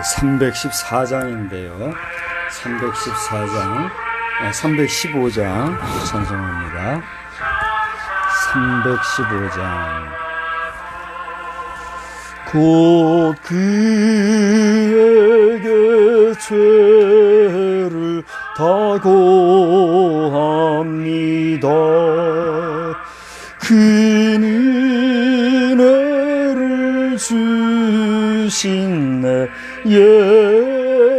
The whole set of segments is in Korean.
314장인데요. 315장 찬송합니다. 315장. 곧 그에게 죄를 다고합니다. 큰 은혜를 주신 내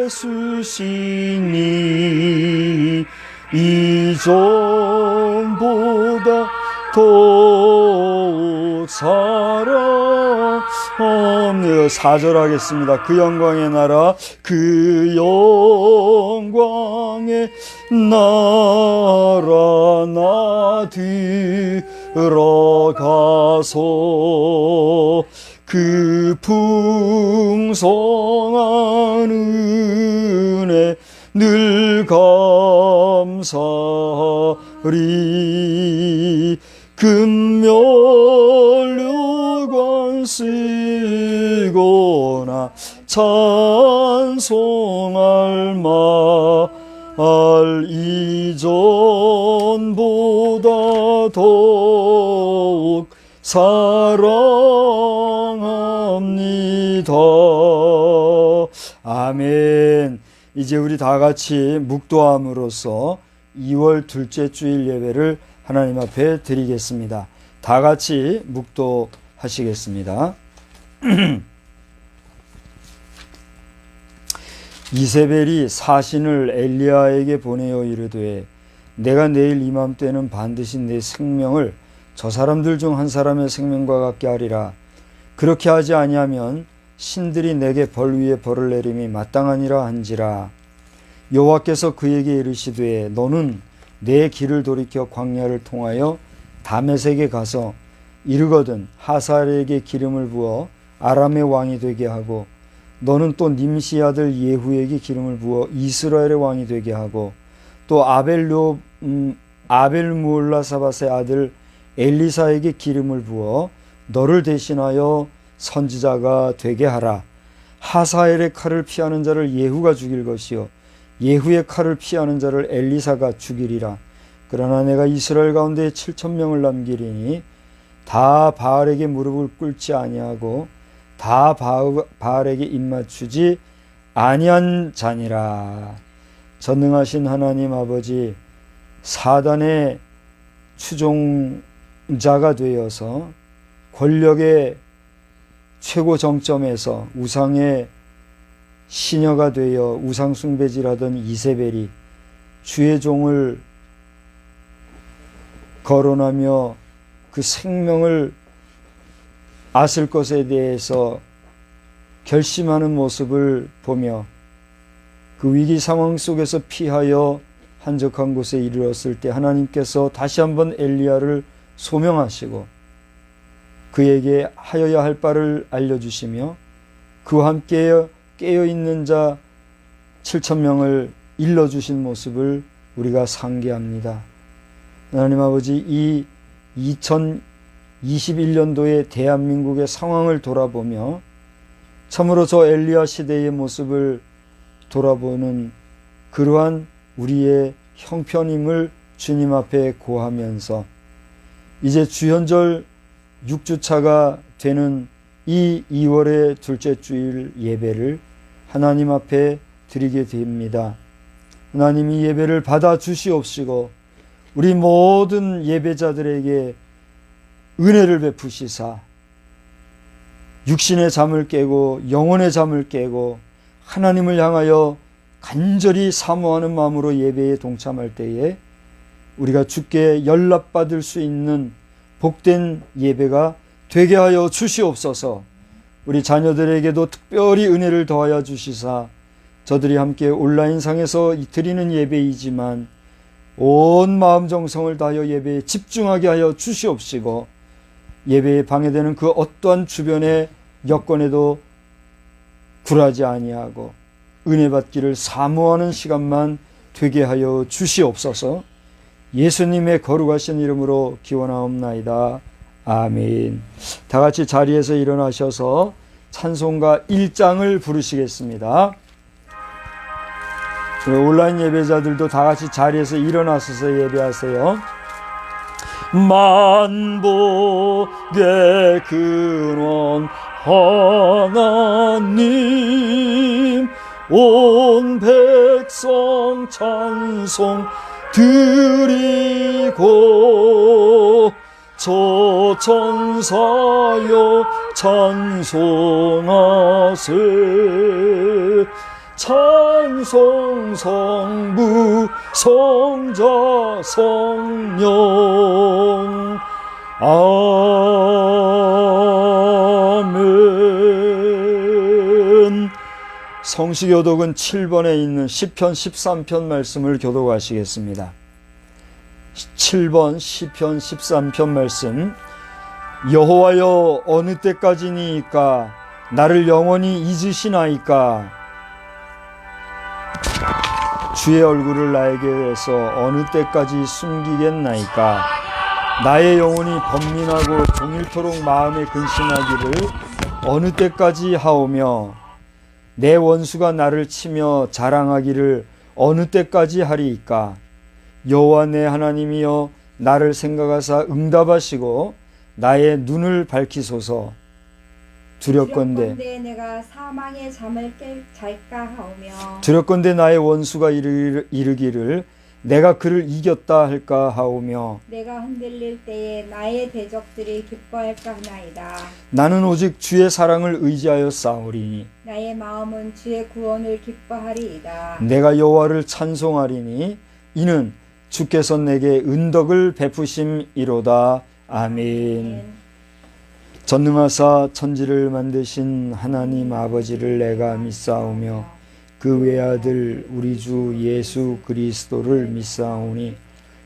예수시니 이전보다 더욱 사랑합니다. 4절 하겠습니다. 그 영광의 나라, 그 영광의 나라 나 들어가서 그 풍성한 은혜 늘 감사리. 금면류관 쓰거나 찬송할 말 이전보다 더욱 사랑합니다. 아멘. 이제 우리 다 같이 묵도함으로써 2월 둘째 주일 예배를 하나님 앞에 드리겠습니다. 다 같이 묵도하시겠습니다. 이세벨이 사신을 엘리야에게 보내어 이르되 내가 내일 이맘때는 반드시 내 생명을 저 사람들 중 한 사람의 생명과 같게 하리라. 그렇게 하지 아니하면 신들이 내게 벌 위에 벌을 내림이 마땅하니라 한지라. 여호와께서 그에게 이르시되 너는 내 길을 돌이켜 광야를 통하여 다메섹에 가서 이르거든 하사엘에게 기름을 부어 아람의 왕이 되게 하고 너는 또 님시 아들 예후에게 기름을 부어 이스라엘의 왕이 되게 하고 또 아벨무올라사밧의 아들 엘리사에게 기름을 부어 너를 대신하여 선지자가 되게 하라. 하사엘의 칼을 피하는 자를 예후가 죽일 것이요 예후의 칼을 피하는 자를 엘리사가 죽이리라. 그러나 내가 이스라엘 가운데 7,000명을 남기리니 다 바알에게 무릎을 꿇지 아니하고 다 바알에게 입맞추지 아니한 자니라. 전능하신 하나님 아버지, 사단의 추종자가 되어서 권력의 최고 정점에서 우상의 시녀가 되어 우상숭배질하던 이세벨이 주의 종을 거론하며 그 생명을 앗을 것에 대해서 결심하는 모습을 보며 그 위기 상황 속에서 피하여 한적한 곳에 이르렀을 때 하나님께서 다시 한번 엘리야를 소명하시고 그에게 하여야 할 바를 알려주시며 그와 함께 깨어있는 자 7,000명을 일러주신 모습을 우리가 상기합니다. 하나님 아버지, 이 2021년도의 대한민국의 상황을 돌아보며 참으로 저 엘리야 시대의 모습을 돌아보는 그러한 우리의 형편임을 주님 앞에 고하면서 이제 주현절 6주차가 되는 이 2월의 둘째 주일 예배를 하나님 앞에 드리게 됩니다. 하나님 이 예배를 받아 주시옵시고 우리 모든 예배자들에게 은혜를 베푸시사 육신의 잠을 깨고 영혼의 잠을 깨고 하나님을 향하여 간절히 사모하는 마음으로 예배에 동참할 때에 우리가 주께 연락받을 수 있는 복된 예배가 되게 하여 주시옵소서. 우리 자녀들에게도 특별히 은혜를 더하여 주시사 저들이 함께 온라인상에서 드리는 예배이지만 온 마음 정성을 다하여 예배에 집중하게 하여 주시옵시고 예배에 방해되는 그 어떠한 주변의 여건에도 굴하지 아니하고 은혜 받기를 사모하는 시간만 되게 하여 주시옵소서. 예수님의 거룩하신 이름으로 기원하옵나이다. 아멘. 다 같이 자리에서 일어나셔서 찬송가 1장을 부르시겠습니다. 온라인 예배자들도 다 같이 자리에서 일어나셔서 예배하세요. 만복의 근원 하나님, 온 백성 찬송 드리고, 저 천사여 찬송하세. 찬송 성부 성자 성령. 아멘. 성시교독은 7번에 있는 시편 13편 말씀을 교독하시겠습니다. 7번 시편 13편 말씀. 여호와여 어느 때까지니이까 나를 영원히 잊으시나이까. 주의 얼굴을 나에게서 어느 때까지 숨기겠나이까. 나의 영혼이 번민하고 종일토록 마음에 근심하기를 어느 때까지 하오며, 내 원수가 나를 치며 자랑하기를 어느 때까지 하리이까. 여호와 내 하나님이여 나를 생각하사 응답하시고 나의 눈을 밝히소서. 두렵건대 내가 사망의 잠을 잘까 하오며, 두렵건대 나의 원수가 이르기를 내가 그를 이겼다 할까 하오며, 내가 흔들릴 때에 나의 대적들이 기뻐할까 하나이다. 나는 오직 주의 사랑을 의지하여 싸우리니 나의 마음은 주의 구원을 기뻐하리이다. 내가 여호와를 찬송하리니 이는 주께서 내게 은덕을 베푸심이로다. 아멘. 전능하사 천지를 만드신 하나님 아버지를 내가 믿사오며 그 외아들 우리 주 예수 그리스도를 믿사오니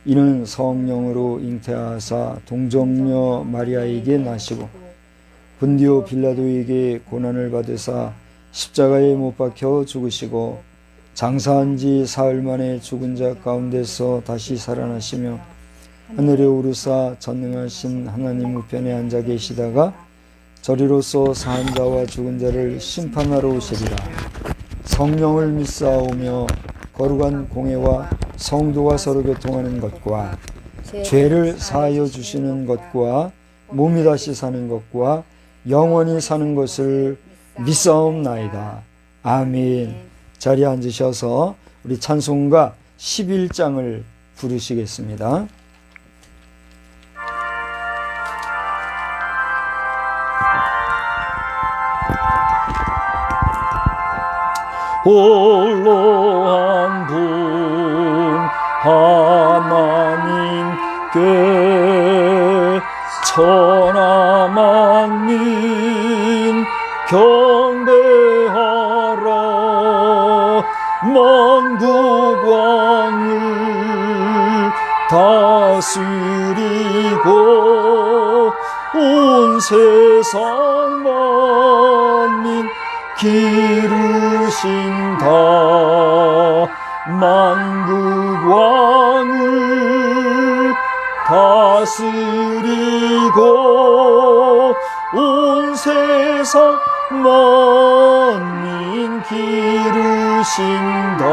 이는 성령으로 잉태하사 동정녀 마리아에게 나시고 본디오 빌라도에게 고난을 받으사 십자가에 못 박혀 죽으시고 장사한 지 사흘 만에 죽은 자 가운데서 다시 살아나시며 하늘에 오르사 전능하신 하나님 우편에 앉아 계시다가 저리로서 사한 자와 죽은 자를 심판하러 오시리라. 성령을 믿사오며 거룩한 공회와 성도가 서로 교통하는 것과 죄를 사하여 주시는 것과 몸이 다시 사는 것과 영원히 사는 것을 믿사옵나이다. 아멘. 자리에 앉으셔서 우리 찬송가 11장을 부르시겠습니다. 홀로 한 분 하나님께 천하 만민 경배하라. 만국 왕을 다스리고 온 세상 만민 기르신다. 만국 왕을 다스리고 온 세상 만민 기르신다.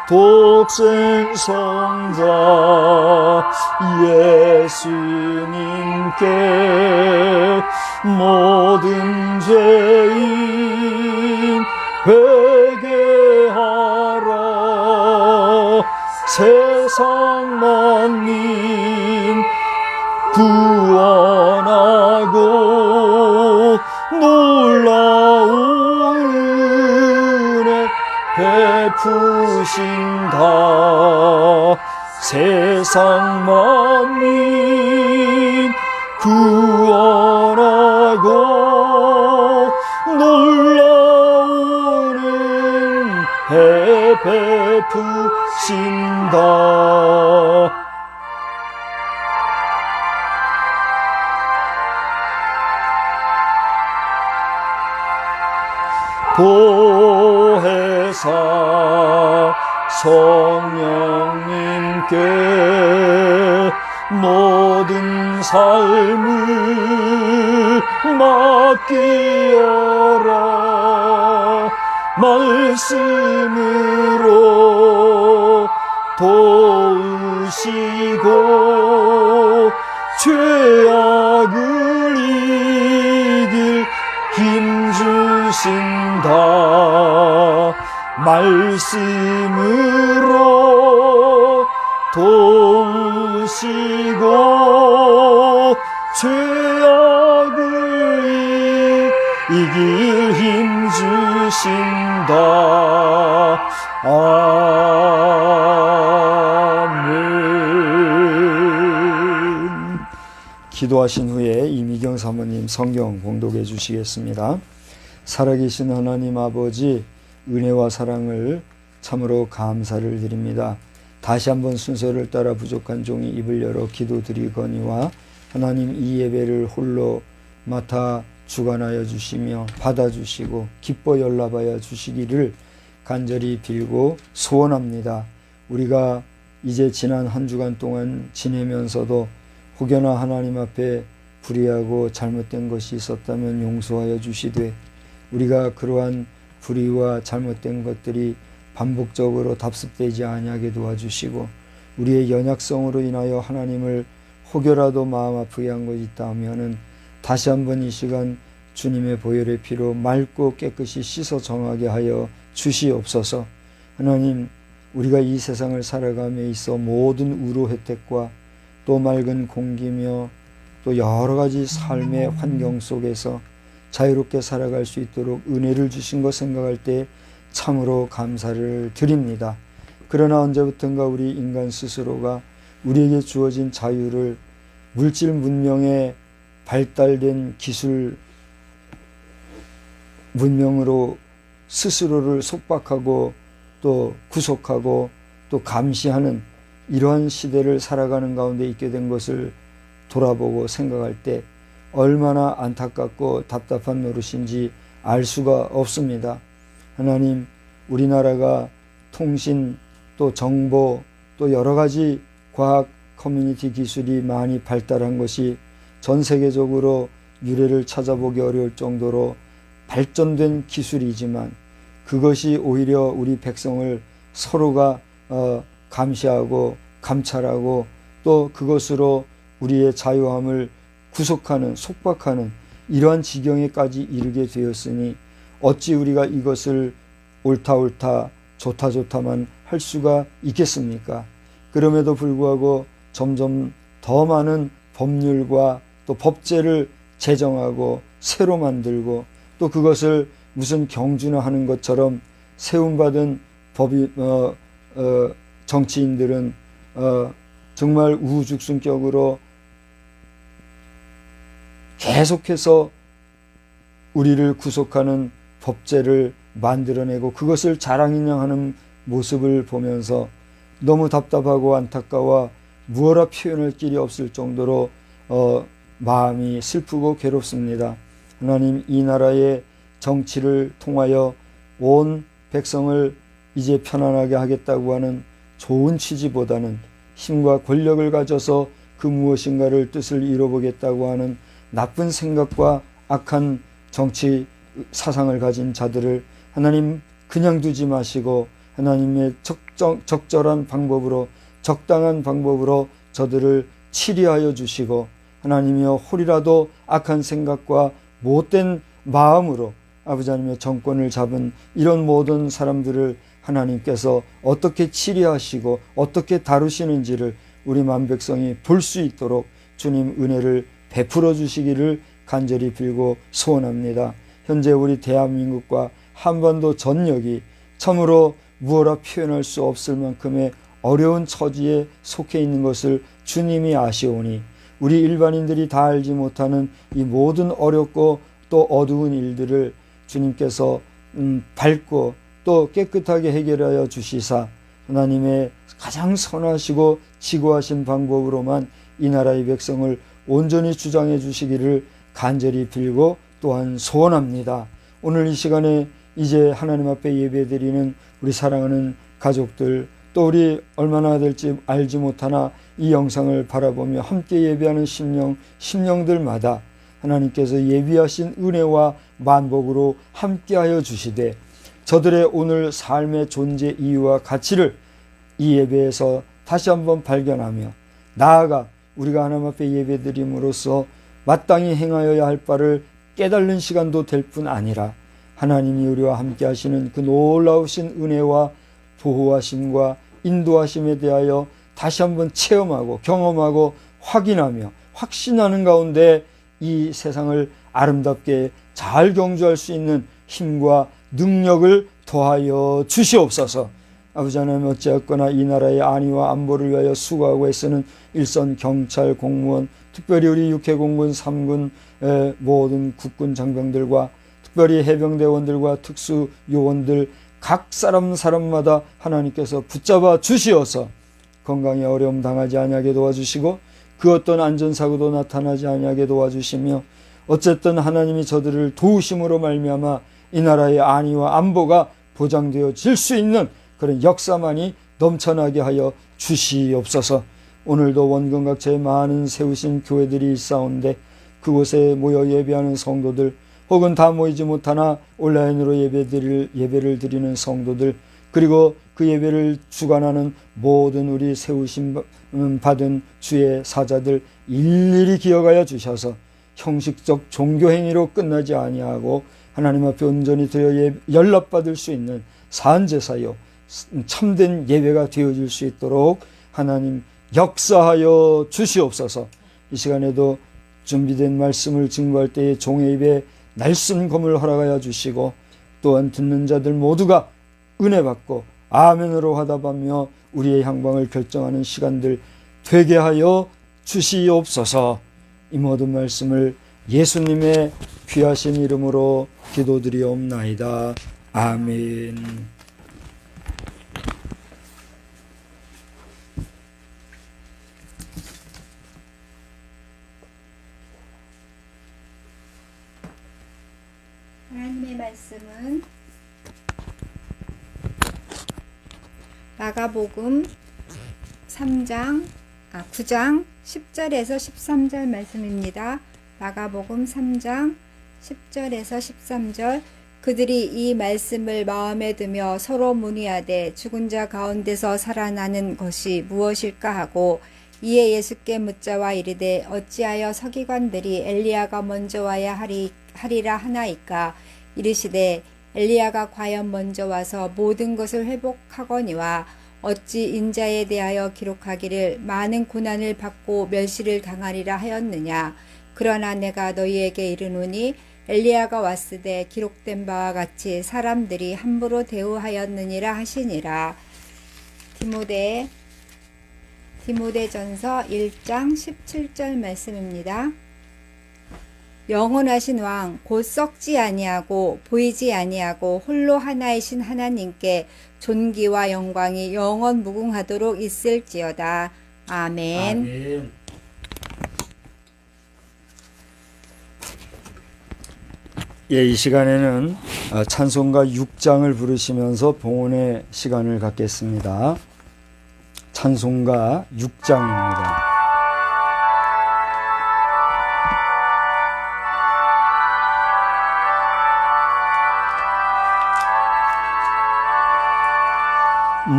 독생 성자 예수님께 모든 죄인 회개하라. 세상 만민 구원하고 놀라운 은혜 베푸신다. 세상 만민 구원하고 놀라운 은혜 베푸신다. 보혜사 성령님께 모든 삶을 맡기어라. 말씀으로 도우시고 죄악을 이길 힘 주신다. 말씀으로 도우시고 죄악을 이길 힘 주신다. 아멘. 기도하신 후에 이미경 사모님 성경 봉독해 주시겠습니다. 살아계신 하나님 아버지, 은혜와 사랑을 참으로 감사를 드립니다. 다시 한번 순서를 따라 부족한 종이 입을 열어 기도드리거니와 하나님 이 예배를 홀로 맡아 주관하여 주시며 받아주시고 기뻐 연락하여 주시기를 간절히 빌고 소원합니다. 우리가 이제 지난 한 주간 동안 지내면서도 혹여나 하나님 앞에 불의하고 잘못된 것이 있었다면 용서하여 주시되, 우리가 그러한 불의와 잘못된 것들이 반복적으로 답습되지 아니하게 도와주시고, 우리의 연약성으로 인하여 하나님을 혹여라도 마음 아프게 한 것이 있다 하면은 다시 한번 이 시간 주님의 보혈의 피로 맑고 깨끗이 씻어 정하게 하여 주시옵소서. 하나님, 우리가 이 세상을 살아감에 있어 모든 의로 혜택과 또 맑은 공기며 또 여러 가지 삶의 환경 속에서 자유롭게 살아갈 수 있도록 은혜를 주신 것 생각할 때 참으로 감사를 드립니다. 그러나 언제부턴가 우리 인간 스스로가 우리에게 주어진 자유를 물질 문명에 발달된 기술 문명으로 스스로를 속박하고 또 구속하고 또 감시하는 이러한 시대를 살아가는 가운데 있게 된 것을 돌아보고 생각할 때 얼마나 안타깝고 답답한 노릇인지 알 수가 없습니다. 하나님, 우리나라가 통신 또 정보 또 여러 가지 과학 커뮤니티 기술이 많이 발달한 것이 전 세계적으로 유례를 찾아보기 어려울 정도로 발전된 기술이지만, 그것이 오히려 우리 백성을 서로가 감시하고 감찰하고 또 그것으로 우리의 자유함을 구속하는 속박하는 이러한 지경에까지 이르게 되었으니 어찌 우리가 이것을 옳다 옳다 좋다 좋다만 할 수가 있겠습니까? 그럼에도 불구하고 점점 더 많은 법률과 또 법제를 제정하고 새로 만들고 또 그것을 무슨 경준화하는 것처럼 세움받은 정치인들은 정말 우후죽순격으로 계속해서 우리를 구속하는 법제를 만들어내고 그것을 자랑인양하는 모습을 보면서 너무 답답하고 안타까워 무어라 표현할 길이 없을 정도로 마음이 슬프고 괴롭습니다. 하나님, 이 나라의 정치를 통하여 온 백성을 이제 편안하게 하겠다고 하는 좋은 취지보다는 힘과 권력을 가져서 그 무엇인가를 뜻을 이뤄보겠다고 하는 나쁜 생각과 악한 정치 사상을 가진 자들을 하나님 그냥 두지 마시고 하나님의 적절한 방법으로 적당한 방법으로 저들을 치리하여 주시고, 하나님이여 홀이라도 악한 생각과 못된 마음으로 아버지 하나님의 정권을 잡은 이런 모든 사람들을 하나님께서 어떻게 치리하시고 어떻게 다루시는지를 우리 만백성이 볼 수 있도록 주님 은혜를 베풀어 주시기를 간절히 빌고 소원합니다. 현재 우리 대한민국과 한반도 전역이 참으로 무어라 표현할 수 없을 만큼의 어려운 처지에 속해 있는 것을 주님이 아시오니 우리 일반인들이 다 알지 못하는 이 모든 어렵고 또 어두운 일들을 주님께서 밝고 또 깨끗하게 해결하여 주시사 하나님의 가장 선하시고 지고하신 방법으로만 이 나라의 백성을 온전히 주장해 주시기를 간절히 빌고 또한 소원합니다. 오늘 이 시간에 이제 하나님 앞에 예배드리는 우리 사랑하는 가족들, 또 우리 얼마나 될지 알지 못하나 이 영상을 바라보며 함께 예배하는 심령들마다 하나님께서 예비하신 은혜와 만복으로 함께하여 주시되 저들의 오늘 삶의 존재 이유와 가치를 이 예배에서 다시 한번 발견하며 나아가 우리가 하나님 앞에 예배드림으로써 마땅히 행하여야 할 바를 깨달는 시간도 될 뿐 아니라 하나님이 우리와 함께 하시는 그 놀라우신 은혜와 보호하심과 인도하심에 대하여 다시 한번 체험하고 경험하고 확인하며 확신하는 가운데 이 세상을 아름답게 잘 경주할 수 있는 힘과 능력을 더하여 주시옵소서. 아버지 하나님, 어찌하거나 이 나라의 안위와 안보를 위하여 수고하고 애쓰는 일선 경찰 공무원, 특별히 우리 육해공군 3군의 모든 국군 장병들과 특별히 해병대원들과 특수요원들 각 사람마다 하나님께서 붙잡아 주시어서 건강에 어려움 당하지 아니하게 도와주시고 그 어떤 안전사고도 나타나지 아니하게 도와주시며 어쨌든 하나님이 저들을 도우심으로 말미암아 이 나라의 안위와 안보가 보장되어질 수 있는 그런 역사만이 넘쳐나게 하여 주시옵소서. 오늘도 원근 각처에 많은 세우신 교회들이 있사온데 그곳에 모여 예배하는 성도들 혹은 다 모이지 못하나 온라인으로 예배를 드리는 성도들 그리고 그 예배를 주관하는 모든 우리 세우심 받은 주의 사자들 일일이 기억하여 주셔서 형식적 종교행위로 끝나지 아니하고 하나님 앞에 온전히 드려 연락받을 수 있는 산제사요 참된 예배가 되어질 수 있도록 하나님 역사하여 주시옵소서. 이 시간에도 준비된 말씀을 증거할 때에 종의 입에 날쌘 검을 허락하여 주시고 또한 듣는 자들 모두가 은혜 받고 아멘으로 화답하며 우리의 향방을 결정하는 시간들 되게 하여 주시옵소서. 이 모든 말씀을 예수님의 귀하신 이름으로 기도드리옵나이다. 아멘. 하나님의 말씀은 마가복음 9장 10절에서 13절 말씀입니다. 마가복음 3장 10절에서 13절. 그들이 이 말씀을 마음에 두며 서로 문의하되 죽은 자 가운데서 살아나는 것이 무엇일까 하고 이에 예수께 묻자와 이르되 어찌하여 서기관들이 엘리야가 먼저 와야 하리라 하나이까. 이르시되 엘리야가 과연 먼저 와서 모든 것을 회복하거니와 어찌 인자에 대하여 기록하기를 많은 고난을 받고 멸시를 당하리라 하였느냐. 그러나 내가 너희에게 이르노니 엘리야가 왔으되 기록된 바와 같이 사람들이 함부로 대우하였느니라 하시니라. 디모데전서 1장 17절 말씀입니다. 영원하신 왕 곧 썩지 아니하고 보이지 아니하고 홀로 하나이신 하나님께 존귀와 영광이 영원 무궁하도록 있을지어다. 아멘. 아멘. 예, 이 시간에는 찬송가 6장을 부르시면서 봉헌의 시간을 갖겠습니다. 찬송가 6장입니다.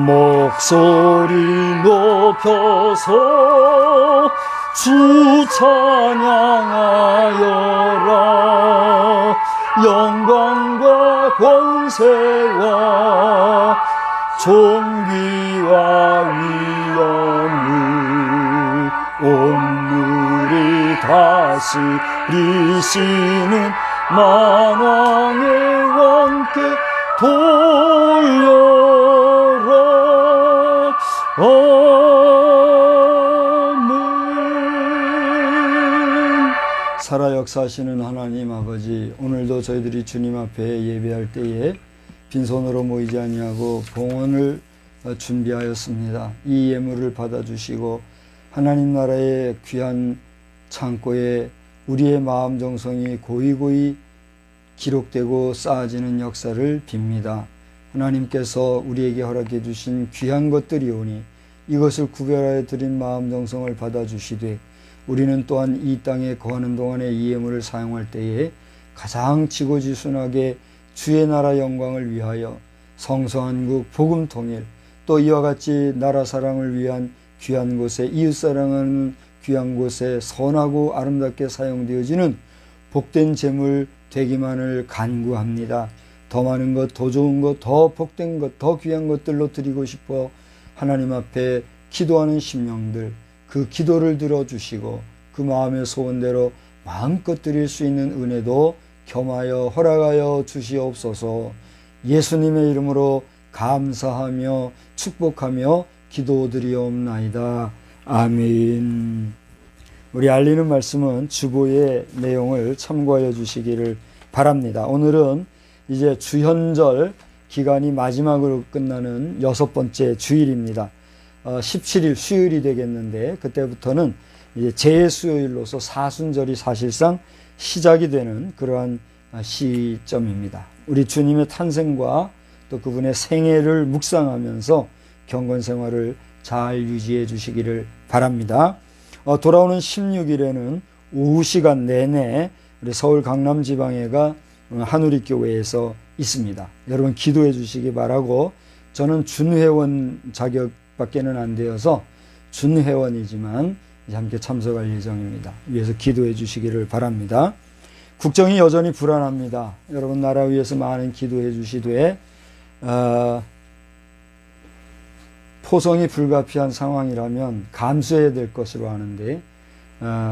목소리 높여서 주 찬양하여라. 영광과 권세와 존귀와 위엄을 온누리 다스리시는 만왕의 왕께 돌려라. 아멘. 살아 역사하시는 하나님 아버지, 오늘도 저희들이 주님 앞에 예배할 때에 빈손으로 모이지 아니하고 봉헌을 준비하였습니다. 이 예물을 받아주시고 하나님 나라의 귀한 창고에 우리의 마음 정성이 고이고이 기록되고 쌓아지는 역사를 빕니다. 하나님께서 우리에게 허락해 주신 귀한 것들이오니 이것을 구별하여 드린 마음 정성을 받아주시되 우리는 또한 이 땅에 거하는 동안에 이 예물을 사용할 때에 가장 지고지순하게 주의 나라 영광을 위하여 성소한국 복음 통일, 또 이와 같이 나라 사랑을 위한 귀한 곳에, 이웃 사랑하는 귀한 곳에 선하고 아름답게 사용되어지는 복된 재물 되기만을 간구합니다. 더 많은 것, 더 좋은 것, 더 복된 것, 더 귀한 것들로 드리고 싶어 하나님 앞에 기도하는 심령들, 그 기도를 들어주시고 그 마음의 소원대로 마음껏 드릴 수 있는 은혜도 겸하여 허락하여 주시옵소서. 예수님의 이름으로 감사하며 축복하며 기도드리옵나이다. 아멘. 우리 알리는 말씀은 주보의 내용을 참고하여 주시기를 바랍니다. 오늘은 이제 주현절 기간이 마지막으로 끝나는 6번째 주일입니다. 17일 수요일이 되겠는데, 그때부터는 이제 재수요일로서 사순절이 사실상 시작이 되는 그러한 시점입니다. 우리 주님의 탄생과 또 그분의 생애를 묵상하면서 경건 생활을 잘 유지해 주시기를 바랍니다. 돌아오는 16일에는 오후 시간 내내 우리 서울 강남 지방회가 한우리교회에서 있습니다. 여러분 기도해 주시기 바라고, 저는 준회원 자격밖에는 안 되어서 준회원이지만 이제 함께 참석할 예정입니다. 위해서 기도해 주시기를 바랍니다. 국정이 여전히 불안합니다. 여러분 나라 위해서 많은 기도해 주시되 포성이 불가피한 상황이라면 감수해야 될 것으로 아는데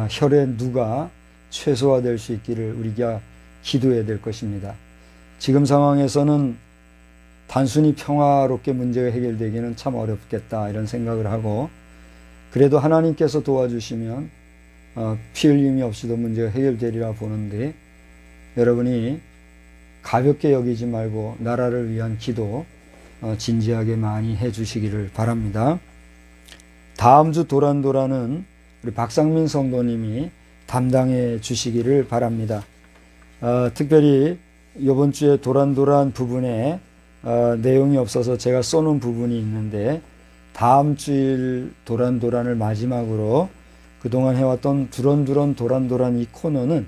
혈의 누가 최소화될 수 있기를 우리가 기도해야 될 것입니다. 지금 상황에서는 단순히 평화롭게 문제가 해결되기는 참 어렵겠다 이런 생각을 하고, 그래도 하나님께서 도와주시면 피 흘림이 없이도 문제가 해결되리라 보는데, 여러분이 가볍게 여기지 말고 나라를 위한 기도 진지하게 많이 해 주시기를 바랍니다. 다음 주 도란도란은 우리 박상민 성도님이 담당해 주시기를 바랍니다. 특별히 이번 주에 도란도란 부분에 내용이 없어서 제가 써놓은 부분이 있는데, 다음 주일 도란도란을 마지막으로 그동안 해왔던 두런두런 도란도란 이 코너는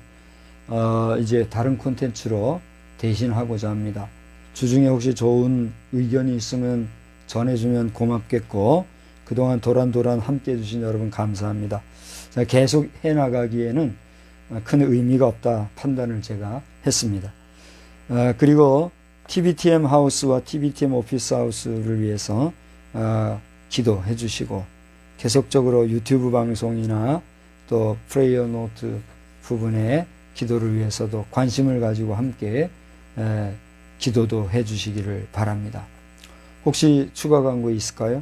이제 다른 콘텐츠로 대신하고자 합니다. 주중에 혹시 좋은 의견이 있으면 전해주면 고맙겠고, 그동안 도란도란 함께 해주신 여러분 감사합니다. 계속 해나가기에는 큰 의미가 없다 판단을 제가 했습니다. 그리고 TBTM 하우스와 TBTM 오피스 하우스를 위해서 기도해 주시고, 계속적으로 유튜브 방송이나 또 프레이어 노트 부분에 기도를 위해서도 관심을 가지고 함께 기도도 해 주시기를 바랍니다. 혹시 추가 광고 있을까요?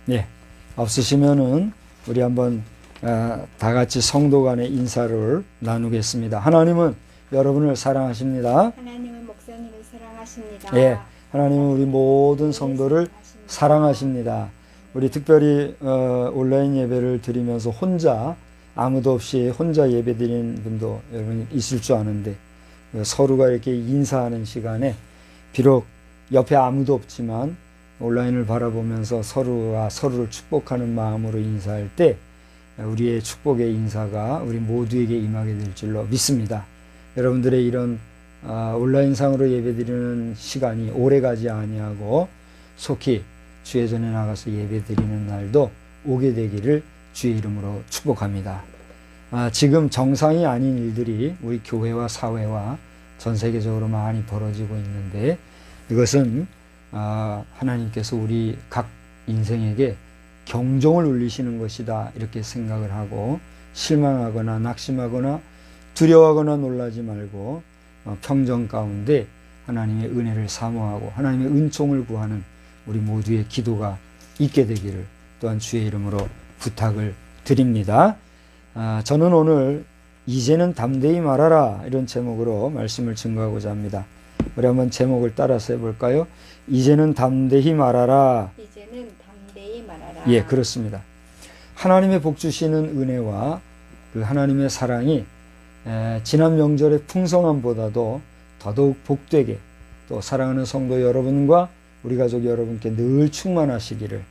네, 없으시면은 우리 한번 다 같이 성도 간의 인사를 나누겠습니다. 하나님은 여러분을 사랑하십니다. 하나님은 목사님을 사랑하십니다. 예, 하나님은 우리 모든 성도를 사랑하십니다. 우리 특별히 온라인 예배를 드리면서 혼자 아무도 없이 혼자 예배 드리는 분도 여러분 있을 줄 아는데, 서로가 이렇게 인사하는 시간에 비록 옆에 아무도 없지만 온라인을 바라보면서 서로가 서로를 축복하는 마음으로 인사할 때 우리의 축복의 인사가 우리 모두에게 임하게 될 줄로 믿습니다. 여러분들의 이런 온라인상으로 예배드리는 시간이 오래가지 아니하고 속히 주의 전에 나가서 예배드리는 날도 오게 되기를 주의 이름으로 축복합니다. 지금 정상이 아닌 일들이 우리 교회와 사회와 전 세계적으로 많이 벌어지고 있는데, 이것은 하나님께서 우리 각 인생에게 경종을 울리시는 것이다 이렇게 생각을 하고, 실망하거나 낙심하거나 두려워하거나 놀라지 말고 평정 가운데 하나님의 은혜를 사모하고 하나님의 은총을 구하는 우리 모두의 기도가 있게 되기를 또한 주의 이름으로 부탁을 드립니다. 저는 오늘 이제는 담대히 말하라 이런 제목으로 말씀을 증거하고자 합니다. 우리 한번 제목을 따라서 해볼까요? 이제는 담대히 말하라. 이제는 담대히 말하라. 예, 그렇습니다. 하나님의 복 주시는 은혜와 그 하나님의 사랑이 지난 명절의 풍성함보다도 더더욱 복되게, 또 사랑하는 성도 여러분과 우리 가족 여러분께 늘 충만하시기를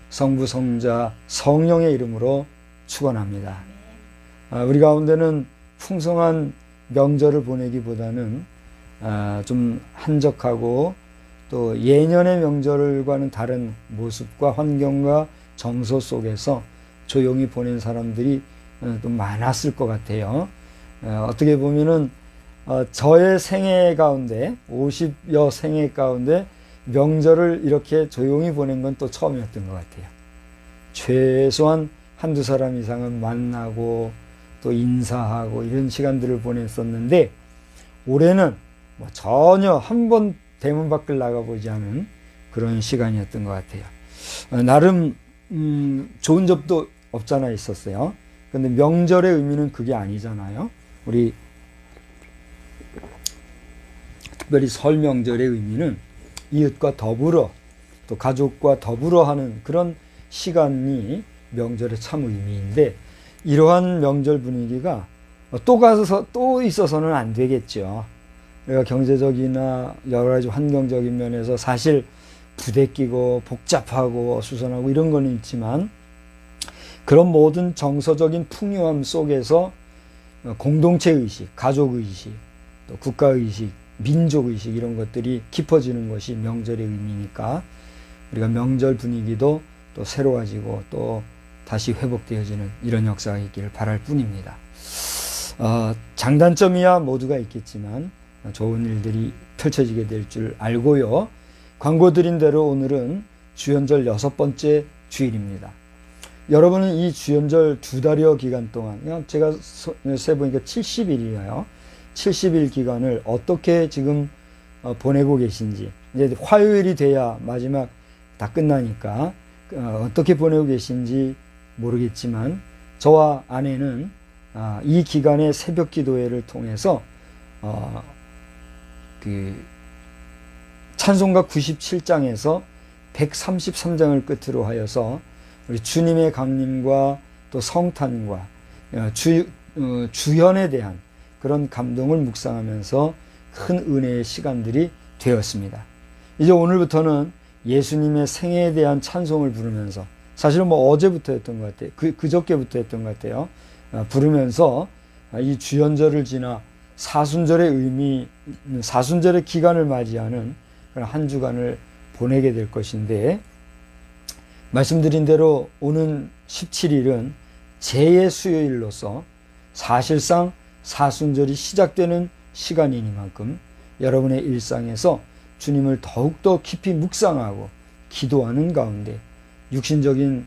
성부 성자 성령의 이름으로 축원합니다. 우리 가운데는 풍성한 명절을 보내기보다는 좀 한적하고 또 예년의 명절과는 다른 모습과 환경과 정서 속에서 조용히 보낸 사람들이 또 많았을 것 같아요. 어떻게 보면은 저의 생애 가운데 50여 생애 가운데 명절을 이렇게 조용히 보낸 건 또 처음이었던 것 같아요. 최소한 한두 사람 이상은 만나고 또 인사하고 이런 시간들을 보냈었는데 올해는 뭐 전혀 한 번 대문 밖을 나가보지 않은 그런 시간이었던 것 같아요. 나름 좋은 점도 없잖아 있었어요. 근데 명절의 의미는 그게 아니잖아요. 우리 특별히 설 명절의 의미는 이웃과 더불어 또 가족과 더불어 하는 그런 시간이 명절의 참 의미인데 이러한 명절 분위기가 또 가서 또 있어서는 안 되겠죠. 우리가 경제적이나 여러 가지 환경적인 면에서 사실 부대끼고 복잡하고 수선하고 이런 거는 있지만 그런 모든 정서적인 풍요함 속에서 공동체의식, 가족의식, 또 국가의식, 민족의식 이런 것들이 깊어지는 것이 명절의 의미니까 우리가 명절 분위기도 또 새로워지고 또 다시 회복되어지는 이런 역사가 있기를 바랄 뿐입니다. 장단점이야 모두가 있겠지만 좋은 일들이 펼쳐지게 될 줄 알고요. 광고 드린 대로 오늘은 주연절 6번째 주일입니다. 여러분은 이 주연절 2달여 기간 동안 제가 세보니까 70일이에요. 70일 기간을 어떻게 지금 보내고 계신지 이제 화요일이 돼야 마지막 다 끝나니까 어떻게 보내고 계신지 모르겠지만 저와 아내는 이 기간의 새벽 기도회를 통해서 그 찬송가 97장에서 133장을 끝으로 하여서 우리 주님의 강림과 또 성탄과 주현에 대한 그런 감동을 묵상하면서 큰 은혜의 시간들이 되었습니다. 이제 오늘부터는 예수님의 생애에 대한 찬송을 부르면서 사실은 뭐 어제부터였던 것 같아요. 그저께부터 했던 것 같아요. 부르면서 이 주연절을 지나 사순절의 의미, 사순절의 기간을 맞이하는 한 주간을 보내게 될 것인데 말씀드린 대로 오는 17일은 제의 수요일로서 사실상 사순절이 시작되는 시간이니만큼 여러분의 일상에서 주님을 더욱더 깊이 묵상하고 기도하는 가운데 육신적인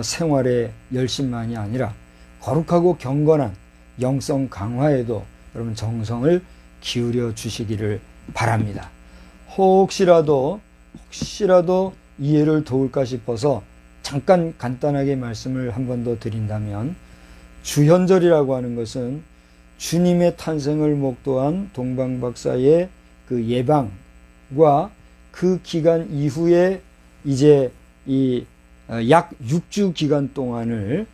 생활의 열심만이 아니라 거룩하고 경건한 영성 강화에도 여러분 정성을 기울여 주시기를 바랍니다. 혹시라도 이해를 도울까 싶어서 잠깐 간단하게 말씀을 한 번 더 드린다면 주현절이라고 하는 것은 주님의 탄생을 목도한 동방박사의 그 예방과 그 기간 이후에 이제 이 약 6주 기간 동안을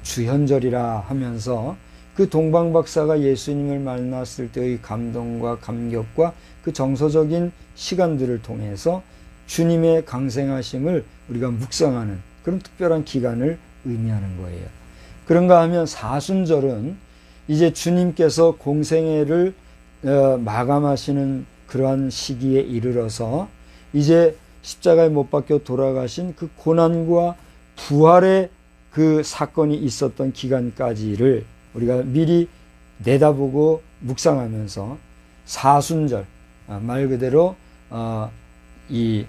주현절이라 하면서 그 동방박사가 예수님을 만났을 때의 감동과 감격과 그 정서적인 시간들을 통해서 주님의 강생하심을 우리가 묵상하는 그런 특별한 기간을 의미하는 거예요. 그런가 하면 사순절은 이제 주님께서 공생애를 마감하시는 그러한 시기에 이르러서 이제 십자가에 못 박혀 돌아가신 그 고난과 부활의 그 사건이 있었던 기간까지를 우리가 미리 내다보고 묵상하면서 사순절, 말 그대로 이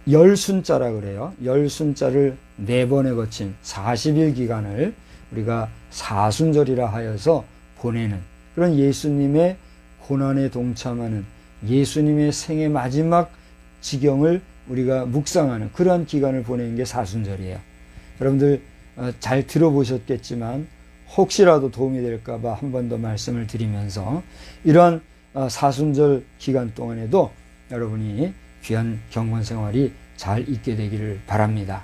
열순자라 그래요. 열순자를 4번에 거친 40일 기간을 우리가 사순절이라 하여서 보내는 그런 예수님의 고난에 동참하는 예수님의 생의 마지막 지경을 우리가 묵상하는 그러한 기간을 보내는 게 사순절이에요. 여러분들 잘 들어보셨겠지만 혹시라도 도움이 될까 봐 한 번 더 말씀을 드리면서 이러한 사순절 기간 동안에도 여러분이 귀한 경건 생활이 잘 있게 되기를 바랍니다.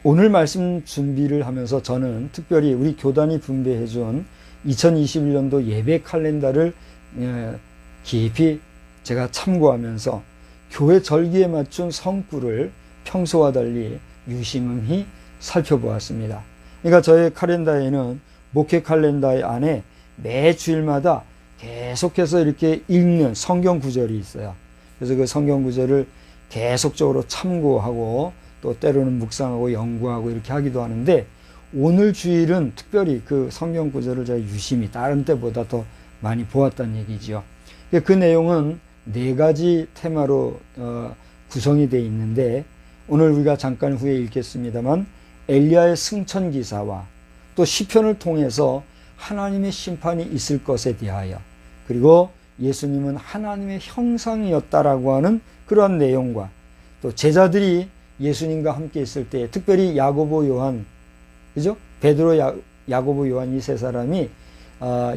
오늘 말씀 준비를 하면서 저는 특별히 우리 교단이 분배해 준 2021년도 예배 칼렌더를 깊이 제가 참고하면서 교회 절기에 맞춘 성구를 평소와 달리 유심히 살펴보았습니다. 그러니까 저의 칼렌더에는 목회 칼렌더 안에 매 주일마다 계속해서 이렇게 읽는 성경 구절이 있어요. 그래서 그 성경 구절을 계속적으로 참고하고 또 때로는 묵상하고 연구하고 이렇게 하기도 하는데, 오늘 주일은 특별히 그 성경 구절을 제가 유심히 다른 때보다 더 많이 보았다는 얘기죠. 그 내용은 4가지 테마로 구성이 되어 있는데, 오늘 우리가 잠깐 후에 읽겠습니다만 엘리야의 승천 기사와 또 시편을 통해서 하나님의 심판이 있을 것에 대하여, 그리고 예수님은 하나님의 형상이었다라고 하는 그러한 내용과, 또 제자들이 예수님과 함께 있을 때, 특별히 야고보, 요한, 그죠? 베드로, 야고보, 요한 이 3사람이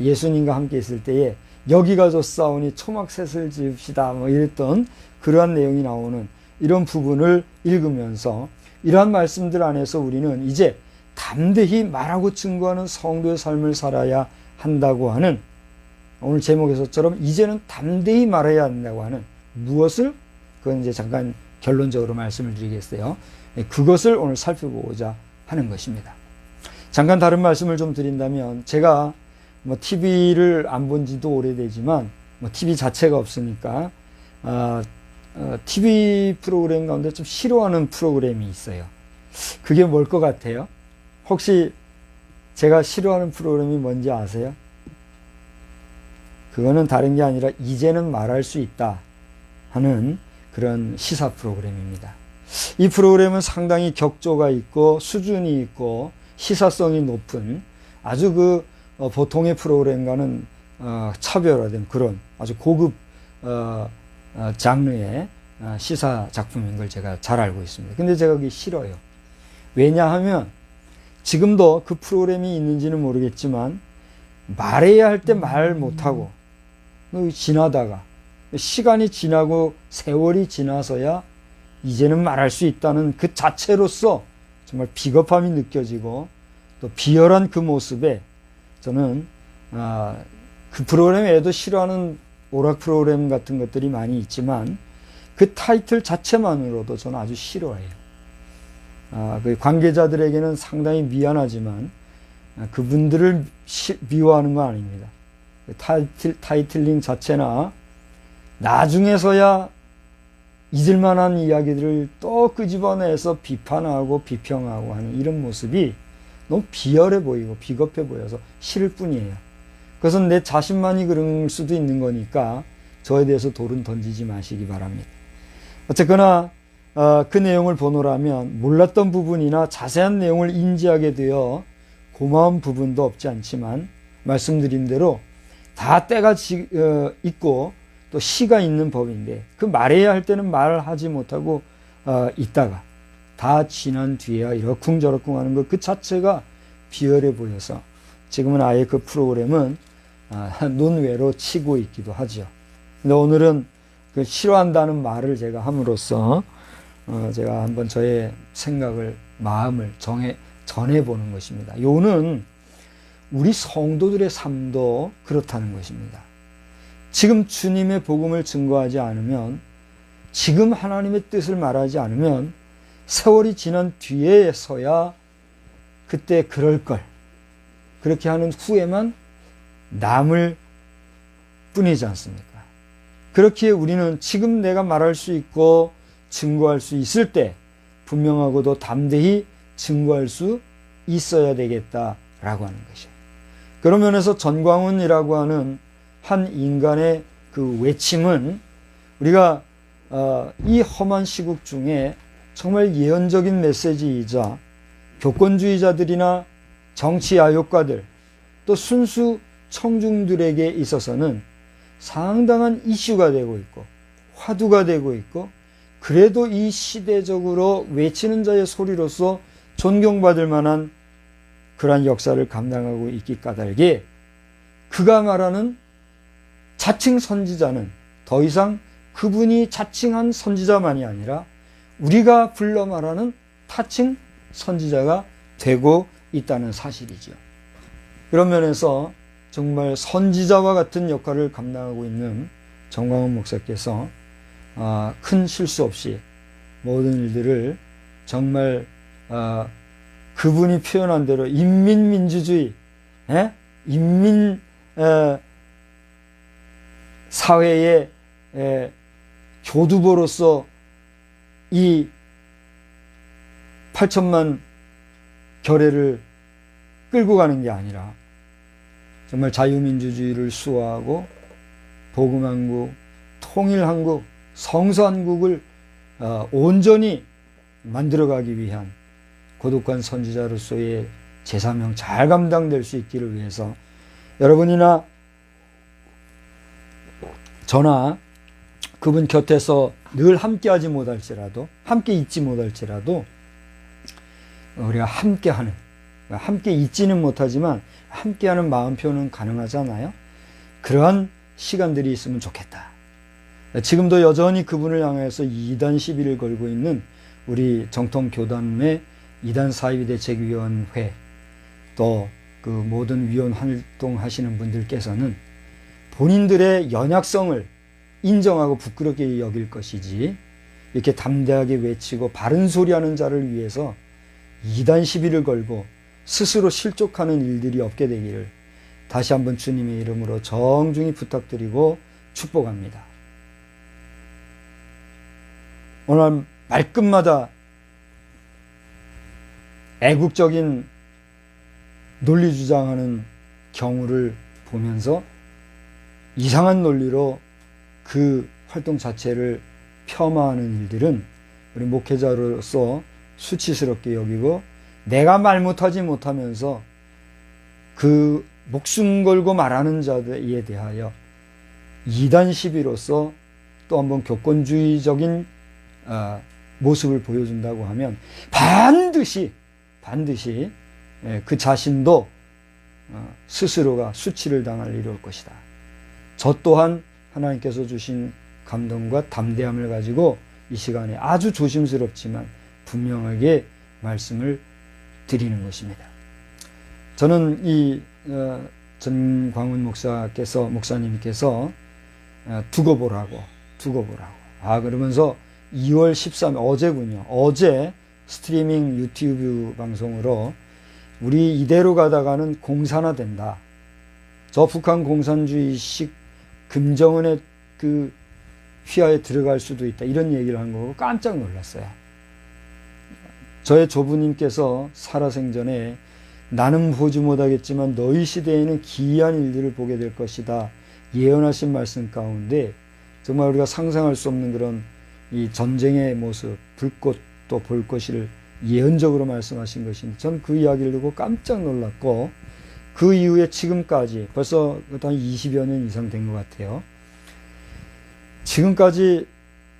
예수님과 함께 있을 때에 여기 가서 싸우니 초막셋을 지읍시다 뭐 이랬던 그러한 내용이 나오는 이런 부분을 읽으면서, 이러한 말씀들 안에서 우리는 이제 담대히 말하고 증거하는 성도의 삶을 살아야 한다고 하는, 오늘 제목에서처럼 이제는 담대히 말해야 한다고 하는 무엇을, 그건 이제 잠깐 결론적으로 말씀을 드리겠어요. 그것을 오늘 살펴보고자 하는 것입니다. 잠깐 다른 말씀을 좀 드린다면, 제가 뭐 TV를 안 본 지도 오래되지만 뭐 TV 자체가 없으니까 TV 프로그램 가운데 좀 싫어하는 프로그램이 있어요. 그게 뭘 것 같아요? 혹시 제가 싫어하는 프로그램이 뭔지 아세요? 그거는 다른 게 아니라 이제는 말할 수 있다 하는 그런 시사 프로그램입니다. 이 프로그램은 상당히 격조가 있고 수준이 있고 시사성이 높은 아주 그 보통의 프로그램과는 차별화된 그런 아주 고급 장르의 시사 작품인 걸 제가 잘 알고 있습니다. 근데 제가 그게 싫어요. 왜냐하면 지금도 그 프로그램이 있는지는 모르겠지만 말해야 할 때 말 못하고 지나다가 시간이 지나고 세월이 지나서야 이제는 말할 수 있다는 그 자체로서 정말 비겁함이 느껴지고, 또 비열한 그 모습에 저는 그 프로그램 외에도 싫어하는 오락 프로그램 같은 것들이 많이 있지만 그 타이틀 자체만으로도 저는 아주 싫어해요. 그 관계자들에게는 상당히 미안하지만 그분들을 미워하는 건 아닙니다. 타이틀링 자체나 나중에서야 잊을만한 이야기들을 또 끄집어내서 비판하고 비평하고 하는 이런 모습이 너무 비열해 보이고 비겁해 보여서 싫을 뿐이에요. 그것은 내 자신만이 그럴 수도 있는 거니까 저에 대해서 돌은 던지지 마시기 바랍니다. 어쨌거나 그 내용을 보노라면 몰랐던 부분이나 자세한 내용을 인지하게 되어 고마운 부분도 없지 않지만, 말씀드린 대로 다 때가 있고 또 시가 있는 법인데, 그 말해야 할 때는 말하지 못하고 있다가 다 지난 뒤에야 이러쿵저러쿵 하는 것 그 자체가 비열해 보여서 지금은 아예 그 프로그램은 논외로 치고 있기도 하죠. 근데 오늘은 그 싫어한다는 말을 제가 함으로써 제가 한번 저의 생각을, 마음을 전해보는 것입니다. 요는 우리 성도들의 삶도 그렇다는 것입니다. 지금 주님의 복음을 증거하지 않으면, 지금 하나님의 뜻을 말하지 않으면 세월이 지난 뒤에서야 그때 그럴 걸, 그렇게 하는 후에만 남을 뿐이지 않습니까? 그렇기에 우리는 지금 내가 말할 수 있고 증거할 수 있을 때 분명하고도 담대히 증거할 수 있어야 되겠다라고 하는 것이에요. 그런 면에서 전광훈이라고 하는 한 인간의 그 외침은 우리가 이 험한 시국 중에 정말 예언적인 메시지이자 교권주의자들이나 정치 야욕가들, 또 순수 청중들에게 있어서는 상당한 이슈가 되고 있고 화두가 되고 있고, 그래도 이 시대적으로 외치는 자의 소리로서 존경받을 만한 그러한 역사를 감당하고 있기 까닭에, 그가 말하는 자칭 선지자는 더 이상 그분이 자칭한 선지자만이 아니라 우리가 불러 말하는 타칭 선지자가 되고 있다는 사실이죠. 그런 면에서 정말 선지자와 같은 역할을 감당하고 있는 정광훈 목사께서 큰 실수 없이 모든 일들을 정말 그분이 표현한 대로 인민민주주의, 인민 사회의 교두보로서 이 8천만 결의를 끌고 가는 게 아니라 정말 자유민주주의를 수호하고 복음한국, 통일한국, 성서한국을 온전히 만들어가기 위한 고독한 선지자로서의 제사명 잘 감당될 수 있기를 위해서 여러분이나 저나 그분 곁에서 늘 함께하지 못할지라도, 함께 있지 못할지라도 우리가 함께하는, 함께 있지는 못하지만 함께하는 마음 표현은 가능하잖아요. 그러한 시간들이 있으면 좋겠다. 지금도 여전히 그분을 향해서 2단 시비를 걸고 있는 우리 정통교단의 2단 사이비대책위원회, 또 그 모든 위원 활동하시는 분들께서는 본인들의 연약성을 인정하고 부끄럽게 여길 것이지, 이렇게 담대하게 외치고 바른 소리하는 자를 위해서 2단 시비를 걸고 스스로 실족하는 일들이 없게 되기를 다시 한번 주님의 이름으로 정중히 부탁드리고 축복합니다. 오늘 말끝마다 애국적인 논리 주장하는 경우를 보면서 이상한 논리로 그 활동 자체를 폄하하는 일들은 우리 목회자로서 수치스럽게 여기고, 내가 말 못하지 못하면서 그 목숨 걸고 말하는 자들에 대하여 2단 시비로서 또 한번 교권주의적인 모습을 보여준다고 하면 반드시 그 자신도 스스로가 수치를 당할 일이 올 것이다. 저 또한 하나님께서 주신 감동과 담대함을 가지고 이 시간에 아주 조심스럽지만 분명하게 말씀을 드리는 것입니다. 저는 이 전광훈 목사님께서 두고 보라고 그러면서 2월 13일 어제군요. 어제 스트리밍 유튜브 방송으로 우리 이대로 가다가는 공산화된다. 저 북한 공산주의식 금정은의 그 휘하에 들어갈 수도 있다. 이런 얘기를 한 거고 깜짝 놀랐어요. 저의 조부님께서 살아생전에 나는 보지 못하겠지만 너희 시대에는 기이한 일들을 보게 될 것이다. 예언하신 말씀 가운데 정말 우리가 상상할 수 없는 그런 이 전쟁의 모습, 불꽃도 볼 것을 예언적으로 말씀하신 것인데, 전 그 이야기를 듣고 깜짝 놀랐고, 그 이후에 지금까지 벌써 한 20여 년 이상 된 것 같아요. 지금까지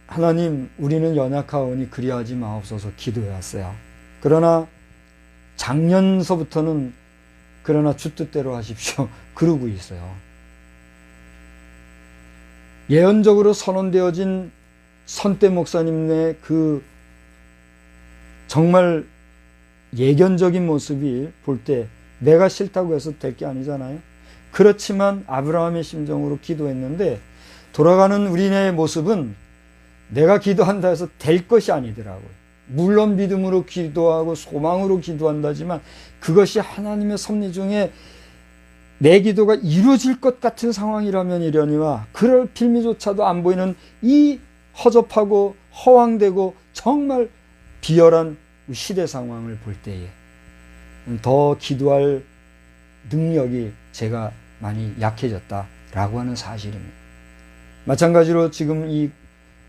하나님, 우리는 연약하오니 그리하지 마옵소서 기도해왔어요. 그러나 작년서부터는 그러나 주 뜻대로 하십시오 그러고 있어요. 예언적으로 선언되어진 선대 목사님의 그 정말 예견적인 모습이 볼 때 내가 싫다고 해서 될 게 아니잖아요. 그렇지만 아브라함의 심정으로 기도했는데 돌아가는 우리의 모습은 내가 기도한다 해서 될 것이 아니더라고요. 물론 믿음으로 기도하고 소망으로 기도한다지만 그것이 하나님의 섭리 중에 내 기도가 이루어질 것 같은 상황이라면 이러니와 그럴 빌미조차도 안 보이는 이 허접하고 허황되고 정말 비열한 시대 상황을 볼 때에 더 기도할 능력이 제가 많이 약해졌다라고 하는 사실입니다. 마찬가지로 지금 이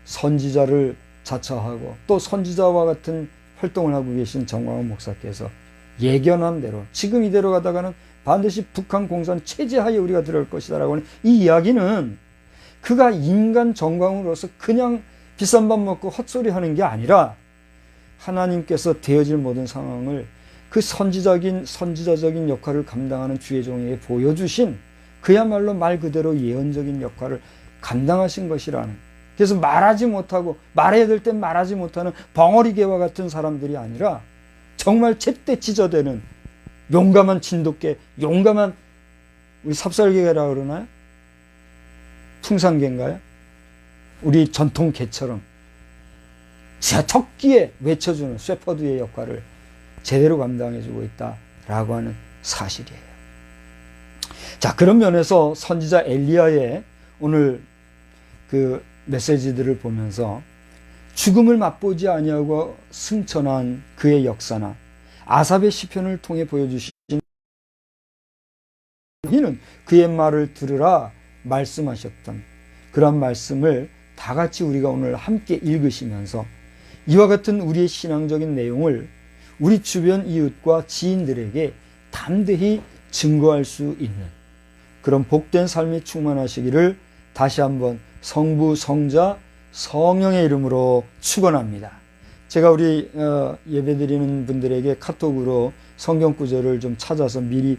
선지자를 자처하고 또 선지자와 같은 활동을 하고 계신 정광훈 목사께서 예견한 대로 지금 이대로 가다가는 반드시 북한 공산 체제하에 우리가 들어갈 것이다 라고 하는 이 이야기는 그가 인간 정광훈으로서 그냥 비싼 밥 먹고 헛소리 하는 게 아니라 하나님께서 되어질 모든 상황을 그 선지자적인 역할을 감당하는 주의 종에게 보여주신 그야말로 말 그대로 예언적인 역할을 감당하신 것이라는, 그래서 말하지 못하고 말해야 될 땐 말하지 못하는 벙어리개와 같은 사람들이 아니라 정말 제때 찢어대는 용감한 진돗개, 용감한 우리 삽살개라 그러나요? 풍산개인가요? 우리 전통 개처럼 척기에 외쳐주는 셰퍼드의 역할을 제대로 감당해주고 있다라고 하는 사실이에요. 자, 그런 면에서 선지자 엘리야의 오늘 그 메시지들을 보면서 죽음을 맛보지 아니하고 승천한 그의 역사나 아삽의 시편을 통해 보여주신 이는 그의 말을 들으라 말씀하셨던 그런 말씀을 다 같이 우리가 오늘 함께 읽으시면서 이와 같은 우리의 신앙적인 내용을 우리 주변 이웃과 지인들에게 담대히 증거할 수 있는 그런 복된 삶이 충만하시기를 다시 한번 성부, 성자, 성령의 이름으로 축원합니다. 제가 우리 예배드리는 분들에게 카톡으로 성경 구절을 좀 찾아서 미리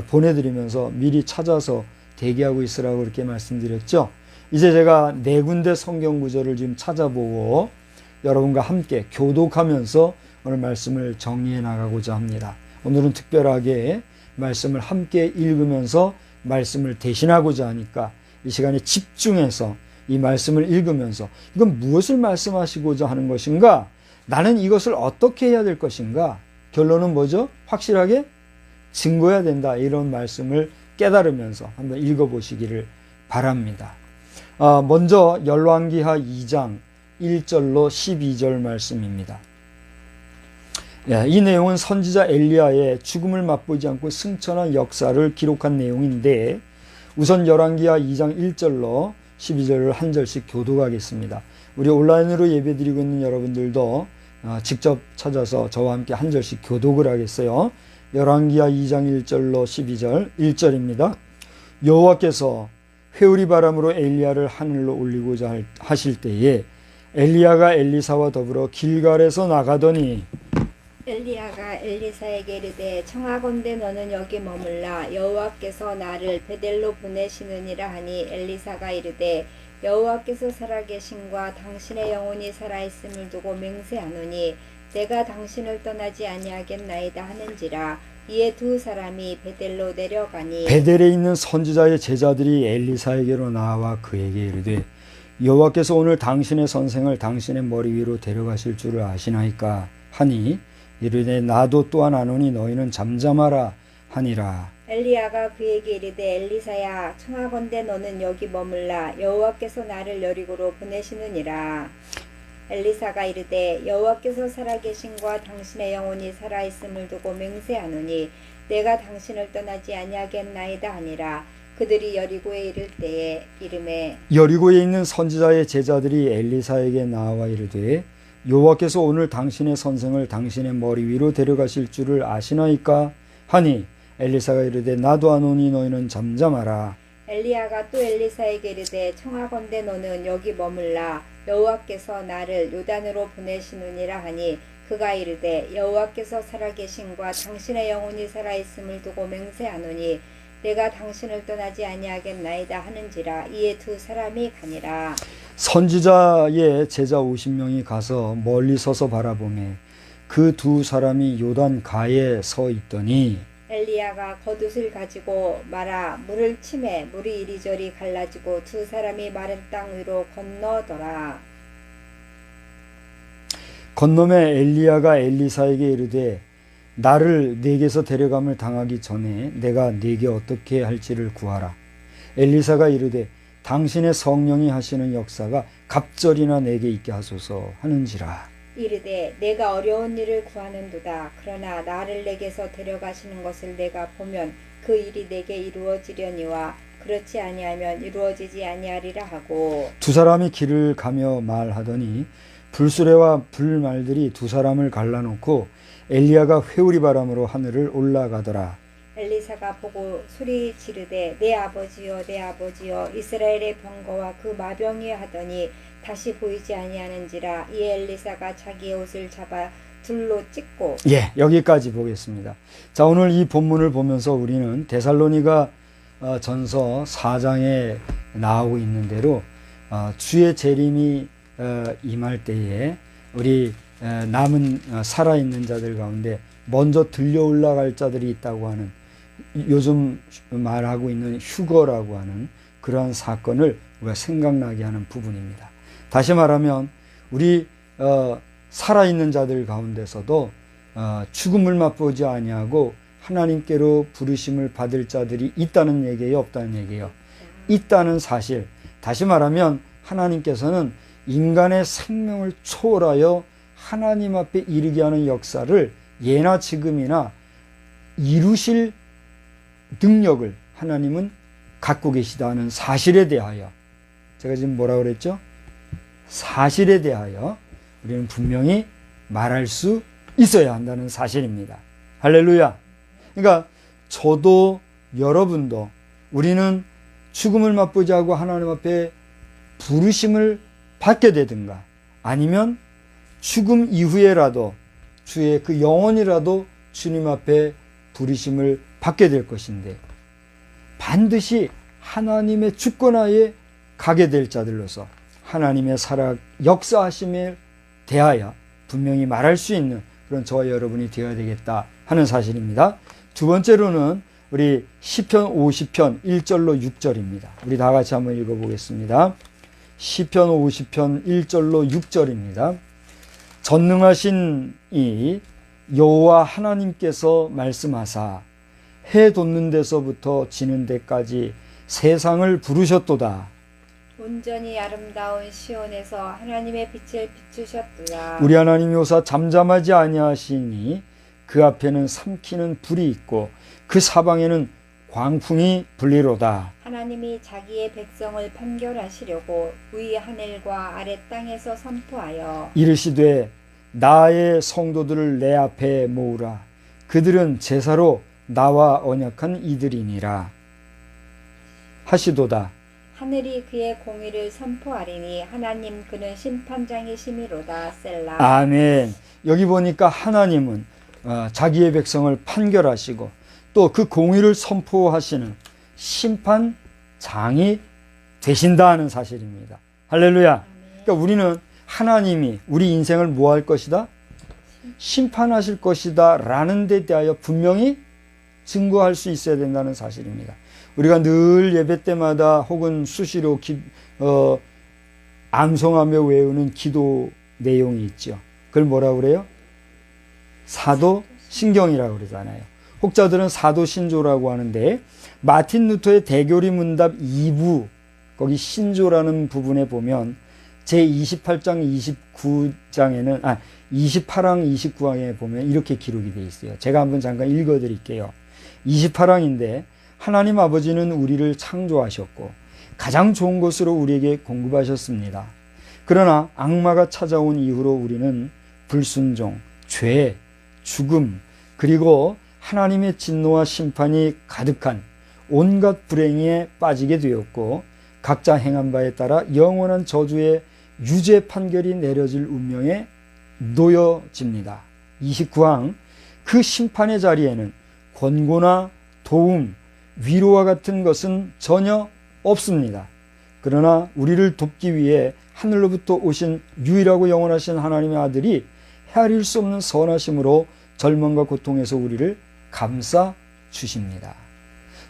보내드리면서 미리 찾아서 대기하고 있으라고 그렇게 말씀드렸죠. 이제 제가 4군데 성경 구절을 지금 찾아보고 여러분과 함께 교독하면서 오늘 말씀을 정리해 나가고자 합니다. 오늘은 특별하게 말씀을 함께 읽으면서 말씀을 대신하고자 하니까 이 시간에 집중해서 이 말씀을 읽으면서 이건 무엇을 말씀하시고자 하는 것인가? 나는 이것을 어떻게 해야 될 것인가? 결론은 뭐죠? 확실하게 증거해야 된다. 이런 말씀을 깨달으면서 한번 읽어보시기를 바랍니다. 먼저 열왕기하 2장 1절로 12절 말씀입니다. 이 내용은 선지자 엘리야의 죽음을 맛보지 않고 승천한 역사를 기록한 내용인데 우선 열왕기하 2장 1절로 12절을 한 절씩 교독하겠습니다. 우리 온라인으로 예배드리고 있는 여러분들도 직접 찾아서 저와 함께 한 절씩 교독을 하겠어요. 열왕기하 2장 1절로 12절 1절입니다. 여호와께서 회오리 바람으로 엘리야를 하늘로 올리고자 하실 때에 엘리야가 엘리사와 더불어 길갈에서 나가더니 엘리야가 엘리사에게 이르되 청하건대 너는 여기 머물라 여호와께서 나를 베델로 보내시느니라 하니 엘리사가 이르되 여호와께서 살아계심과 당신의 영혼이 살아있음을 두고 맹세하노니 내가 당신을 떠나지 아니하겠나이다 하는지라. 이에 두 사람이 베델로 내려가니 베델에 있는 선지자의 제자들이 엘리사에게로 나와 그에게 이르되 여호와께서 오늘 당신의 선생을 당신의 머리 위로 데려가실 줄을 아시나이까 하니 이르되 나도 또한 아노니 너희는 잠잠하라 하니라. 엘리야가 그에게 이르되 엘리사야 청하건대 너는 여기 머물라 여호와께서 나를 여리고로 보내시느니라. 엘리사가 이르되 여호와께서 살아계신과 당신의 영혼이 살아있음을 두고 맹세하노니 내가 당신을 떠나지 아니하겠나이다 하니라. 그들이 여리고에 이를 때에 이름에 여리고에 있는 선지자의 제자들이 엘리사에게 나와 이르되 여호와께서 오늘 당신의 선생을 당신의 머리 위로 데려가실 줄을 아시나이까 하니 엘리사가 이르되 나도 아노니 너희는 잠잠하라. 엘리야가 또 엘리사에게 이르되 청하건대 너는 여기 머물라 여호와께서 나를 요단으로 보내시느니라 하니 그가 이르되 여호와께서 살아계신과 당신의 영혼이 살아있음을 두고 맹세하노니 내가 당신을 떠나지 아니하겠나이다 하는지라. 이에 두 사람이 가니라. 선지자의 제자 50명이 가서 멀리 서서 바라보매 그 두 사람이 요단 가에 서 있더니 엘리야가 겉옷을 가지고 말아 물을 치매 물이 이리저리 갈라지고 두 사람이 마른 땅 위로 건너더라. 건너매 엘리야가 엘리사에게 이르되 나를 네게서 데려감을 당하기 전에 내가 네게 어떻게 할지를 구하라. 엘리사가 이르되 당신의 성령이 하시는 역사가 갑절이나 내게 있게 하소서 하는지라. 이르되 내가 어려운 일을 구하는도다. 그러나 나를 내게서 데려가시는 것을 내가 보면 그 일이 내게 이루어지려니와 그렇지 아니하면 이루어지지 아니하리라 하고. 두 사람이 길을 가며 말하더니 불수레와 불말들이 두 사람을 갈라놓고 엘리야가 회오리 바람으로 하늘을 올라가더라. 엘리사가 보고 소리 지르되 내 아버지여 내 아버지여 이스라엘의 병거와 그 마병이 하더니 다시 보이지 아니하는지라. 이에 엘리사가 자기의 옷을 잡아 둘로 찢고. 여기까지 보겠습니다. 자, 오늘 이 본문을 보면서 우리는 데살로니가 전서 4장에 나오고 있는 대로 주의 재림이 임할 때에 우리 남은 살아있는 자들 가운데 먼저 들려 올라갈 자들이 있다고 하는, 요즘 말하고 있는 휴거라고 하는 그러한 사건을 우리가 생각나게 하는 부분입니다. 다시 말하면 우리 살아있는 자들 가운데서도 죽음을 맛보지 아니하고 하나님께로 부르심을 받을 자들이 있다는 얘기예요, 없다는 얘기예요? 있다는 사실. 다시 말하면 하나님께서는 인간의 생명을 초월하여 하나님 앞에 이르게 하는 역사를 예나 지금이나 이루실 능력을 하나님은 갖고 계시다는 사실에 대하여, 제가 지금 뭐라고 그랬죠? 사실에 대하여 우리는 분명히 말할 수 있어야 한다는 사실입니다. 할렐루야. 그러니까 저도 여러분도 우리는 죽음을 맛보지 않고 하나님 앞에 부르심을 받게 되든가 아니면 죽음 이후에라도 주의 그 영혼이라도 주님 앞에 부르심을 받게 될 것인데 반드시 하나님의 주권하에 가게 될 자들로서 하나님의 살아 역사하심에 대하여 분명히 말할 수 있는 그런 저와 여러분이 되어야 되겠다 하는 사실입니다. 두 번째로는 우리 시편 50편 1절로 6절입니다. 우리 다 같이 한번 읽어보겠습니다. 시편 50편 1절로 6절입니다. 전능하신 이 여호와 하나님께서 말씀하사 해 돋는 데서부터 지는 데까지 세상을 부르셨도다. 온전히 아름다운 시온에서 하나님의 빛을 비추셨도다. 우리 하나님 여호사 잠잠하지 아니하시니 그 앞에는 삼키는 불이 있고 그 사방에는 광풍이 불리로다. 하나님이 자기의 백성을 판결하시려고 위 하늘과 아래 땅에서 선포하여 이르시되 나의 성도들을 내 앞에 모으라. 그들은 제사로 나와 언약한 이들이니라 하시도다. 하늘이 그의 공의를 선포하리니 하나님 그는 심판장이시미로다. 셀라. 아멘. 여기 보니까 하나님은 자기의 백성을 판결하시고 또 그 공의를 선포하시는 심판장이 되신다 하는 사실입니다. 할렐루야. 그러니까 우리는 하나님이 우리 인생을 뭐 할 것이다? 심판하실 것이다 라는 데 대하여 분명히 증거할 수 있어야 된다는 사실입니다. 우리가 늘 예배 때마다 혹은 수시로 암송하며 외우는 기도 내용이 있죠. 그걸 뭐라고 그래요? 사도신경이라고 그러잖아요. 혹자들은 사도신조라고 하는데 마틴 루터의 대교리 문답 2부 거기 신조라는 부분에 보면 제28장 29장에는 28항 29항에 보면 이렇게 기록이 되어 있어요. 제가 한번 잠깐 읽어 드릴게요. 28항인데 하나님 아버지는 우리를 창조하셨고 가장 좋은 것으로 우리에게 공급하셨습니다. 그러나 악마가 찾아온 이후로 우리는 불순종, 죄, 죽음, 그리고 하나님의 진노와 심판이 가득한 온갖 불행에 빠지게 되었고 각자 행한 바에 따라 영원한 저주의 유죄 판결이 내려질 운명에 놓여집니다. 29항 그 심판의 자리에는 권고나 도움, 위로와 같은 것은 전혀 없습니다. 그러나 우리를 돕기 위해 하늘로부터 오신 유일하고 영원하신 하나님의 아들이 헤아릴 수 없는 선하심으로 절망과 고통에서 우리를 감싸 주십니다.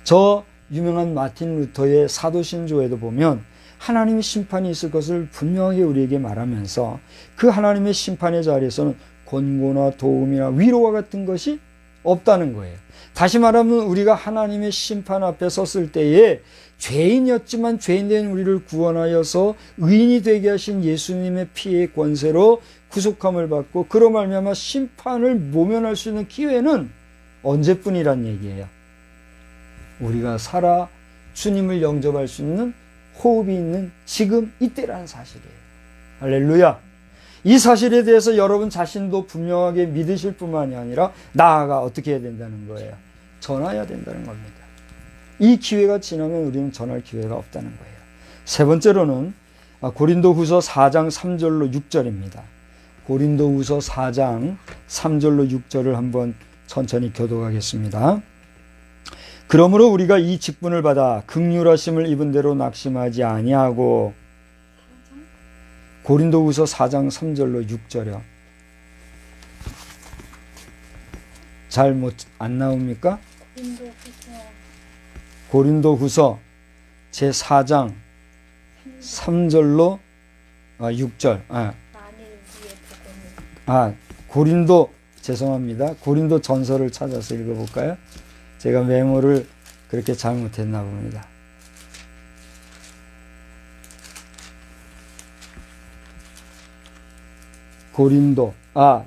저 유명한 마틴 루터의 사도신조에도 보면 하나님의 심판이 있을 것을 분명하게 우리에게 말하면서 그 하나님의 심판의 자리에서는 권고나 도움이나 위로와 같은 것이 없다는 거예요. 다시 말하면 우리가 하나님의 심판 앞에 섰을 때에 죄인이었지만 죄인된 우리를 구원하여서 의인이 되게 하신 예수님의 피의 권세로 구속함을 받고 그로 말미암아 심판을 모면할 수 있는 기회는 언제뿐이란 얘기예요. 우리가 살아 주님을 영접할 수 있는 호흡이 있는 지금 이때라는 사실이에요. 할렐루야. 이 사실에 대해서 여러분 자신도 분명하게 믿으실 뿐만이 아니라 나아가 어떻게 해야 된다는 거예요? 전해야 된다는 겁니다. 이 기회가 지나면 우리는 전할 기회가 없다는 거예요. 세 번째로는 고린도후서 4장 3절로 6절입니다. 고린도후서 4장 3절로 6절을 한번 천천히 교독하겠습니다. 그러므로 우리가 이 직분을 받아 긍휼하심을 입은 대로 낙심하지 아니하고 고린도후서 4장 3절로 6절이요. 잘 안 나옵니까? 고린도후서 제 4장 3절로 6절. 고린도 죄송합니다. 고린도 전서를 찾아서 읽어볼까요? 제가 메모를 그렇게 잘못했나 봅니다. 고린도.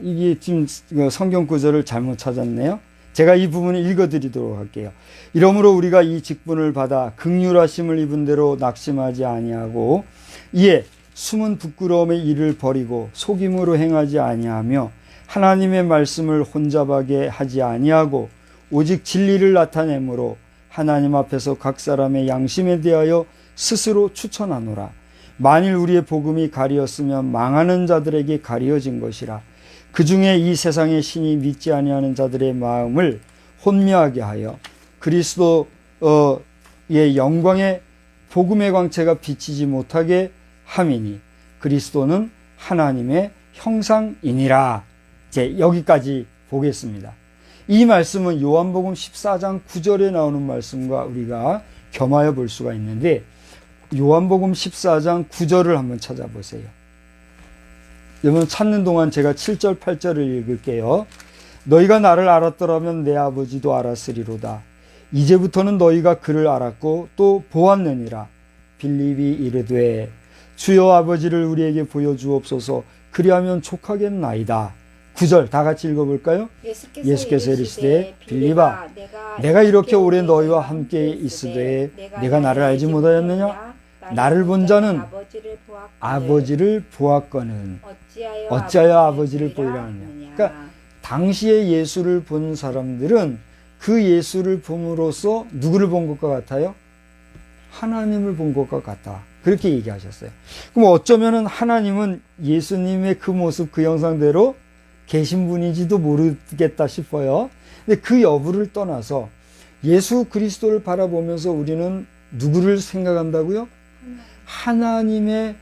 이게 지금 성경 구절을 잘못 찾았네요. 제가 이 부분을 읽어드리도록 할게요. 이러므로 우리가 이 직분을 받아 긍휼하심을 입은 대로 낙심하지 아니하고 이에 숨은 부끄러움의 일을 버리고 속임으로 행하지 아니하며 하나님의 말씀을 혼잡하게 하지 아니하고 오직 진리를 나타내므로 하나님 앞에서 각 사람의 양심에 대하여 스스로 추천하노라. 만일 우리의 복음이 가리었으면 망하는 자들에게 가리어진 것이라. 그 중에 이 세상의 신이 믿지 아니하는 자들의 마음을 혼미하게 하여 그리스도의 영광의 복음의 광채가 비치지 못하게 함이니 그리스도는 하나님의 형상이니라. 이제 여기까지 보겠습니다. 이 말씀은 요한복음 14장 9절에 나오는 말씀과 우리가 겸하여 볼 수가 있는데 요한복음 14장 9절을 한번 찾아보세요. 여러분 찾는 동안 제가 7절 8절을 읽을게요. 너희가 나를 알았더라면 내 아버지도 알았으리로다. 이제부터는 너희가 그를 알았고 또 보았느니라. 빌립이 이르되 주여 아버지를 우리에게 보여주옵소서. 그리하면 족하겠나이다. 9절 다 같이 읽어볼까요? 예수께서 이르시되 빌립아 내가 이렇게 오래 너희와 함께 있으되 내가 나를 알지 못하였느냐? 나를 본 자는 아버지를 보았거늘 어찌하여 아버지를 보이라 하느냐. 그러니까 당시에 예수를 본 사람들은 그 예수를 봄으로써 누구를 본 것과 같아요? 하나님을 본 것과 같다. 그렇게 얘기하셨어요. 그럼 어쩌면은 하나님은 예수님의 그 모습 그 형상대로 계신 분인지도 모르겠다 싶어요. 근데 그 여부를 떠나서 예수 그리스도를 바라보면서 우리는 누구를 생각한다고요? 하나님의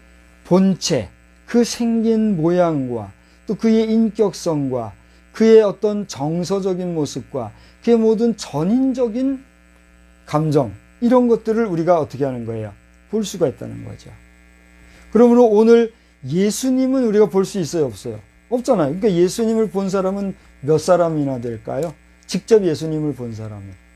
본체, 그 생긴 모양과 또 그의 인격성과 그의 어떤 정서적인 모습과 그의 모든 전인적인 감정, 이런 것들을 우리가 어떻게 하는 거예요? 볼 수가 있다는 거죠. 그러므로 오늘 예수님은 우리가 볼 수 있어요, 없어요? 없잖아요. 그러니까 예수님을 본 사람은 몇 사람이나 될까요? 직접 예수님을 본 사람은.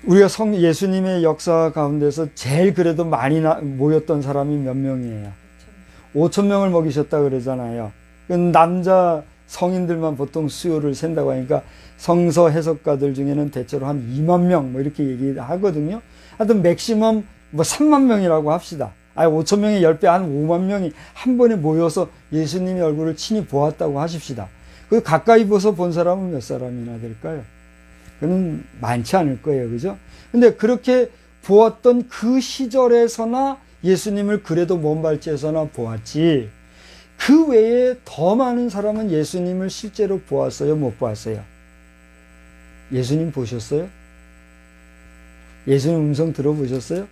우리가 예수님의 역사 가운데서 제일 그래도 많이 모였던 사람이 몇 명이에요? 5천 명을 먹이셨다 그러잖아요. 남자 성인들만 보통 수요를 센다고 하니까 성서 해석가들 중에는 대체로 한 2만 명 이렇게 얘기하거든요. 하여튼 맥시멈 3만 명이라고 합시다. 5천 명의 10배 한 5만 명이 한 번에 모여서 예수님의 얼굴을 친히 보았다고 하십시다. 그 가까이 보서 본 사람은 몇 사람이나 될까요? 그는 많지 않을 거예요. 그죠? 근데 그렇게 보았던 그 시절에서나 예수님을 그래도 먼 발치에서나 보았지, 그 외에 더 많은 사람은 예수님을 실제로 보았어요? 못 보았어요? 예수님 보셨어요? 예수님 음성 들어보셨어요?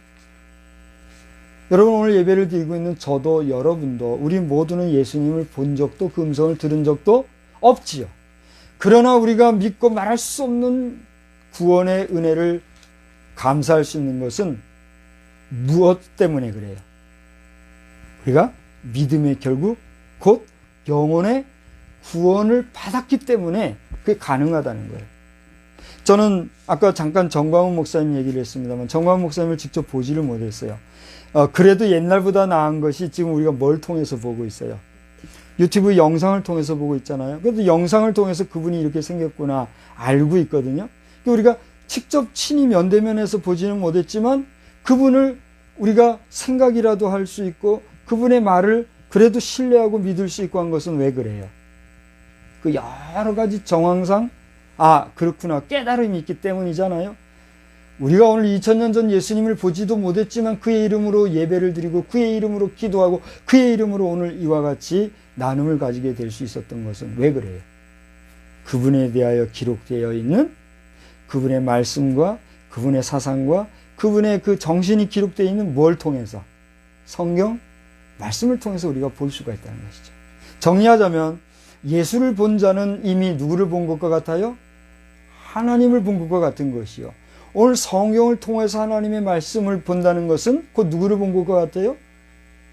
여러분, 오늘 예배를 드리고 있는 저도 여러분도 우리 모두는 예수님을 본 적도 그 음성을 들은 적도 없지요. 그러나 우리가 믿고 말할 수 없는 구원의 은혜를 감사할 수 있는 것은 무엇 때문에 그래요? 우리가 믿음의 결국 곧 영혼의 구원을 받았기 때문에 그게 가능하다는 거예요. 저는 아까 잠깐 정광훈 목사님 얘기를 했습니다만 정광훈 목사님을 직접 보지를 못했어요. 그래도 옛날보다 나은 것이 지금 우리가 뭘 통해서 보고 있어요? 유튜브 영상을 통해서 보고 있잖아요. 그래도 영상을 통해서 그분이 이렇게 생겼구나 알고 있거든요. 우리가 직접 친히 면대면에서 보지는 못했지만 그분을 우리가 생각이라도 할 수 있고 그분의 말을 그래도 신뢰하고 믿을 수 있고 한 것은 왜 그래요? 그 여러 가지 정황상 그렇구나 깨달음이 있기 때문이잖아요. 우리가 오늘 2000년 전 예수님을 보지도 못했지만 그의 이름으로 예배를 드리고 그의 이름으로 기도하고 그의 이름으로 오늘 이와 같이 나눔을 가지게 될 수 있었던 것은 왜 그래요? 그분에 대하여 기록되어 있는 그분의 말씀과 그분의 사상과 그분의 그 정신이 기록되어 있는 뭘 통해서? 성경 말씀을 통해서 우리가 볼 수가 있다는 것이죠. 정리하자면 예수를 본 자는 이미 누구를 본 것과 같아요? 하나님을 본 것과 같은 것이요. 오늘 성경을 통해서 하나님의 말씀을 본다는 것은 곧 누구를 본 것과 같아요?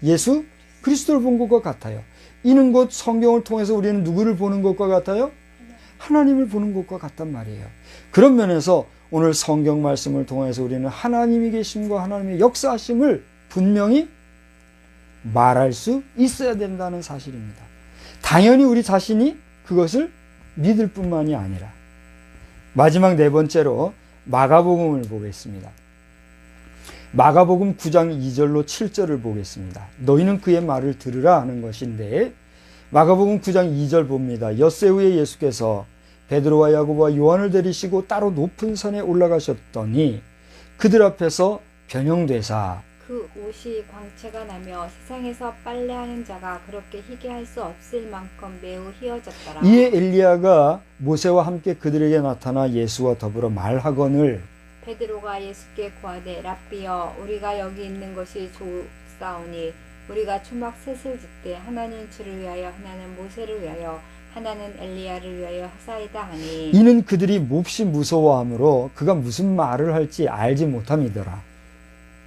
예수 그리스도를 본 것과 같아요. 이는 곧 성경을 통해서 우리는 누구를 보는 것과 같아요? 하나님을 보는 것과 같단 말이에요. 그런 면에서 오늘 성경 말씀을 통해서 우리는 하나님이 계심과 하나님의 역사하심을 분명히 말할 수 있어야 된다는 사실입니다. 당연히 우리 자신이 그것을 믿을 뿐만이 아니라 마지막 네 번째로 마가복음을 보겠습니다. 마가복음 9장 2절로 7절을 보겠습니다. 너희는 그의 말을 들으라 하는 것인데 마가복음 9장 2절 봅니다. 엿새 후에 예수께서 베드로와 야고보와 요한을 데리시고 따로 높은 산에 올라가셨더니 그들 앞에서 변형되사 그 옷이 광채가 나며 세상에서 빨래하는 자가 그렇게 희게 할 수 없을 만큼 매우 희어졌더라. 이에 엘리야가 모세와 함께 그들에게 나타나 예수와 더불어 말하거늘 베드로가 예수께 구하되 랍비여 우리가 여기 있는 것이 좋사오니 우리가 초막 셋을 짓되 하나는 주를 위하여 하나는 모세를 위하여 하나는 엘리야를 위하여 하사이다 하니 이는 그들이 몹시 무서워하므로 그가 무슨 말을 할지 알지 못함이더라.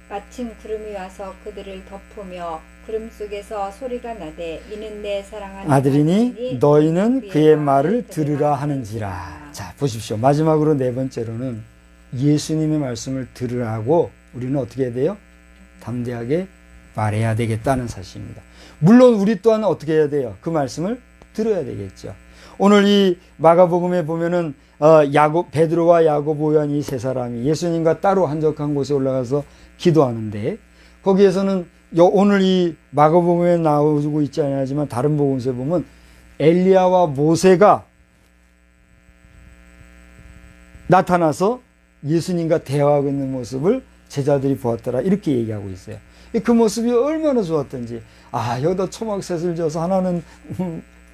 마침 구름이 와서 그들을 덮으며 구름 속에서 소리가 나되 이는 내 사랑하는 아들이니 너희는 그의 말을 들으라 하는지라. 자, 보십시오. 마지막으로 네 번째로는 예수님의 말씀을 들으라고 우리는 어떻게 해야 돼요? 담대하게 말해야 되겠다는 사실입니다. 물론 우리 또한 어떻게 해야 돼요? 그 말씀을 들어야 되겠죠. 오늘 이 마가복음에 보면은 베드로와 야고보, 요한 이 세 사람이 예수님과 따로 한적한 곳에 올라가서 기도하는데 거기에서는 오늘 이 마가복음에 나오고 있지 않지만 다른 복음서에 보면 엘리야와 모세가 나타나서 예수님과 대화하고 있는 모습을 제자들이 보았더라 이렇게 얘기하고 있어요. 그 모습이 얼마나 좋았던지 여기다 초막셋을 지어서 하나는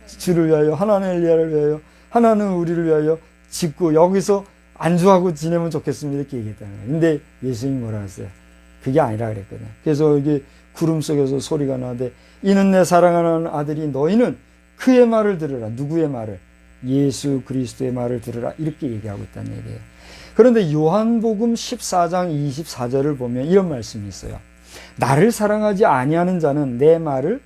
주를 위하여 하나는 엘리야를 위하여 하나는 우리를 위하여 짓고 여기서 안주하고 지내면 좋겠습니다 이렇게 얘기했다는 거예요. 근데 예수님이 뭐라 했어요? 그게 아니라 그랬거든요. 그래서 여기 구름 속에서 소리가 나되 이는 내 사랑하는 아들이 너희는 그의 말을 들으라. 누구의 말을? 예수 그리스도의 말을 들으라 이렇게 얘기하고 있다는 얘기예요. 그런데 요한복음 14장 24절을 보면 이런 말씀이 있어요. 나를 사랑하지 아니하는 자는 내 말을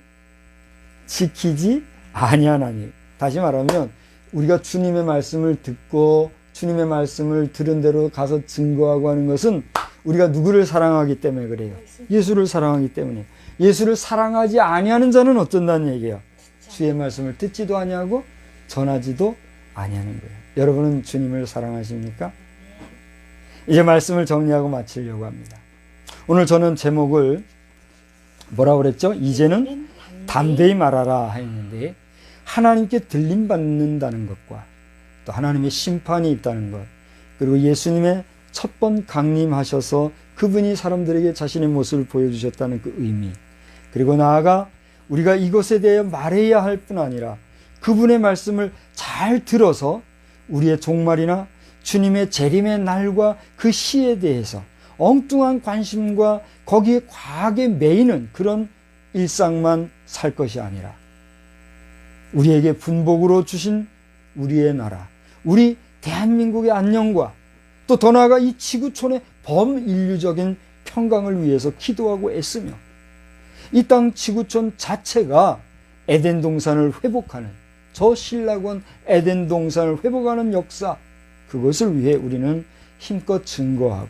지키지 아니하나니. 다시 말하면 우리가 주님의 말씀을 듣고 주님의 말씀을 들은 대로 가서 증거하고 하는 것은 우리가 누구를 사랑하기 때문에 그래요. 예수를 사랑하기 때문에. 예수를 사랑하지 아니하는 자는 어쩐다는 얘기예요. 주의 말씀을 듣지도 아니하고 전하지도 아니하는 거예요. 여러분은 주님을 사랑하십니까? 이제 말씀을 정리하고 마치려고 합니다. 오늘 저는 제목을 뭐라고 그랬죠? 이제는 담대히 말하라 했는데 하나님께 들림받는다는 것과 또 하나님의 심판이 있다는 것 그리고 예수님의 첫 번 강림하셔서 그분이 사람들에게 자신의 모습을 보여주셨다는 그 의미 그리고 나아가 우리가 이것에 대해 말해야 할 뿐 아니라 그분의 말씀을 잘 들어서 우리의 종말이나 주님의 재림의 날과 그 시에 대해서 엉뚱한 관심과 거기에 과하게 매이는 그런 일상만 살 것이 아니라 우리에게 분복으로 주신 우리의 나라, 우리 대한민국의 안녕과 또 더 나아가 이 지구촌의 범인류적인 평강을 위해서 기도하고 애쓰며 이 땅 지구촌 자체가 에덴 동산을 회복하는 저 신라권 에덴 동산을 회복하는 역사 그것을 위해 우리는 힘껏 증거하고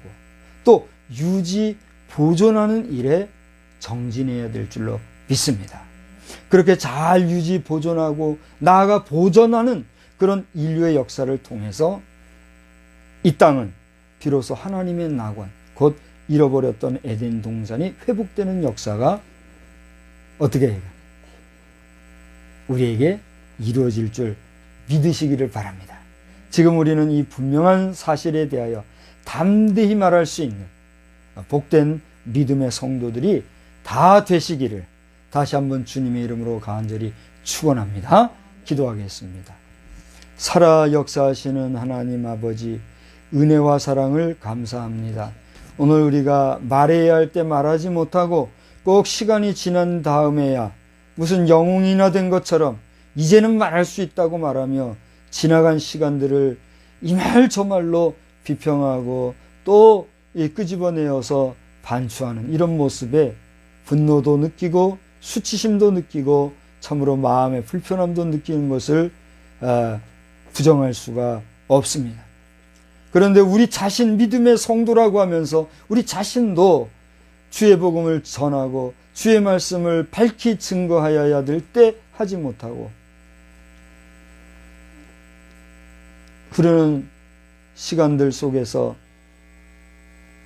또 유지 보존하는 일에 정진해야 될 줄로 믿습니다. 그렇게 잘 유지 보존하고 나아가 보존하는 그런 인류의 역사를 통해서 이 땅은 비로소 하나님의 낙원 곧 잃어버렸던 에덴 동산이 회복되는 역사가 어떻게 해요? 우리에게 이루어질 줄 믿으시기를 바랍니다. 지금 우리는 이 분명한 사실에 대하여 담대히 말할 수 있는 복된 믿음의 성도들이 다 되시기를 다시 한번 주님의 이름으로 간절히 축원합니다. 기도하겠습니다. 살아 역사하시는 하나님 아버지 은혜와 사랑을 감사합니다. 오늘 우리가 말해야 할 때 말하지 못하고 꼭 시간이 지난 다음에야 무슨 영웅이나 된 것처럼 이제는 말할 수 있다고 말하며 지나간 시간들을 이 말 저 말로 비평하고 또 끄집어내어서 반추하는 이런 모습에 분노도 느끼고 수치심도 느끼고 참으로 마음의 불편함도 느끼는 것을 부정할 수가 없습니다. 그런데 우리 자신, 믿음의 성도라고 하면서 우리 자신도 주의 복음을 전하고 주의 말씀을 밝히 증거하여야 될 때 하지 못하고 그러는 시간들 속에서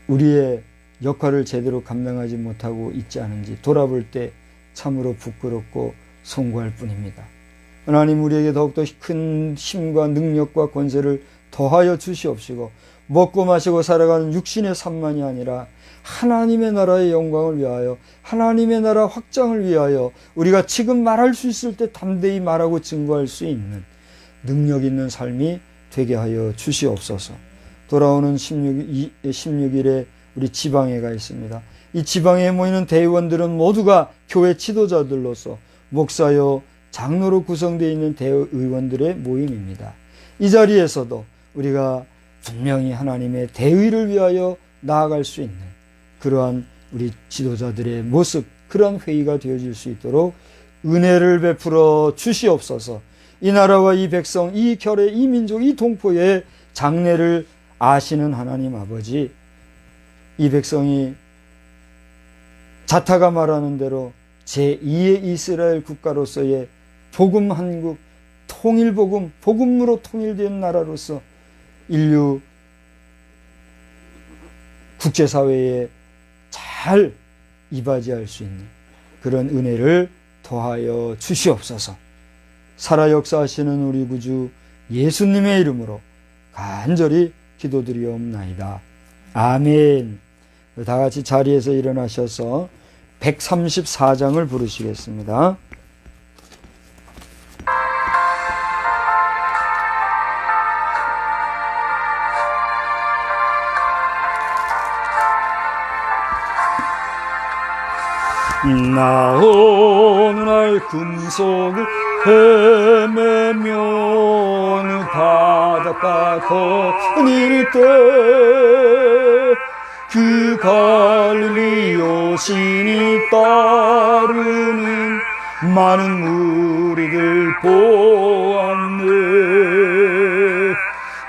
우리의 역할을 제대로 감당하지 못하고 있지 않은지 돌아볼 때 참으로 부끄럽고 송구할 뿐입니다. 하나님 우리에게 더욱더 큰 힘과 능력과 권세를 더하여 주시옵시고 먹고 마시고 살아가는 육신의 삶만이 아니라 하나님의 나라의 영광을 위하여 하나님의 나라 확장을 위하여 우리가 지금 말할 수 있을 때 담대히 말하고 증거할 수 있는 능력 있는 삶이 되게 하여 주시옵소서. 돌아오는 16일에 우리 지방회가 있습니다. 이 지방회에 모이는 대의원들은 모두가 교회 지도자들로서 목사요 장로로 구성되어 있는 대의원들의 모임입니다. 이 자리에서도 우리가 분명히 하나님의 대의를 위하여 나아갈 수 있는 그러한 우리 지도자들의 모습, 그러한 회의가 되어질 수 있도록 은혜를 베풀어 주시옵소서. 이 나라와 이 백성, 이 결의, 이 민족, 이 동포의 장래를 아시는 하나님 아버지, 이 백성이 자타가 말하는 대로 제2의 이스라엘 국가로서의 복음 한국, 통일복음, 복음으로 통일된 나라로서 인류 국제사회에 잘 이바지할 수 있는 그런 은혜를 더하여 주시옵소서. 살아 역사하시는 우리 구주 예수님의 이름으로 간절히 기도드리옵나이다. 아멘. 다 같이 자리에서 일어나셔서 134장을 부르시겠습니다. 나 어느 날 금속을 헤매며 어느 바닷가 거닐 때 그 갈릴리 여신이 따르는 많은 무리들 보았네.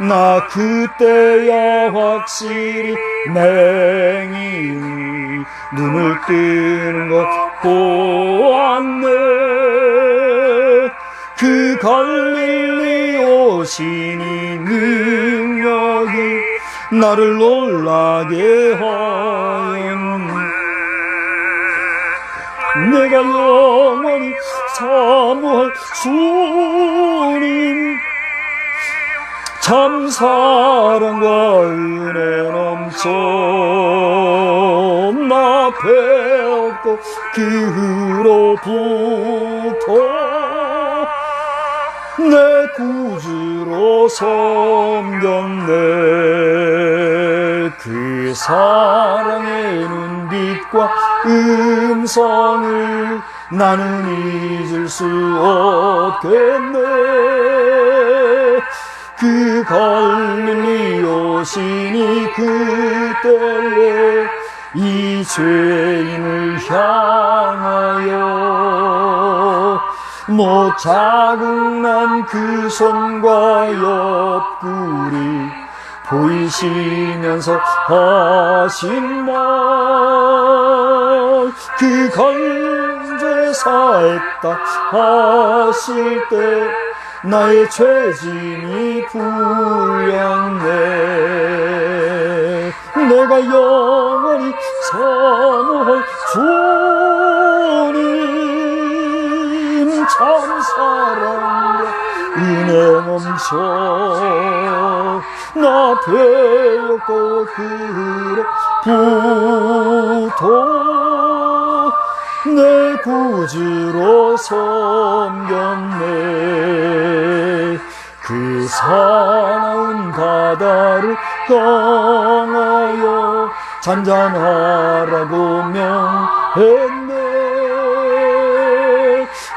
나 그때야 확실히 맹인이 눈을 뜨는 것 보았네. 그 갈릴리 여신이 능력이 나를 놀라게 하였네. 내가 영원히 사모할 주님, 참 사랑과 은혜 넘쳐 나 배웠고 그 후로부터 내 구주로 섬겼네. 그 사랑의 눈빛과 음성을 나는 잊을 수 없겠네. 그 갈릴리 여신이 그때에 이 죄인을 향하여 못 자국난 그 손과 옆구리 보이시면서 하신 말, 그 간죄 사했다 하실 때 나의 죄짐이 풀렸네. 내가 영원히 사모할 주님, 참 사랑과 은혜 넘쳐 나 배웠고 그로부터 내 구주로 섬겼네. 그 사나운 바다를 향하여 잔잔하라고 명했네.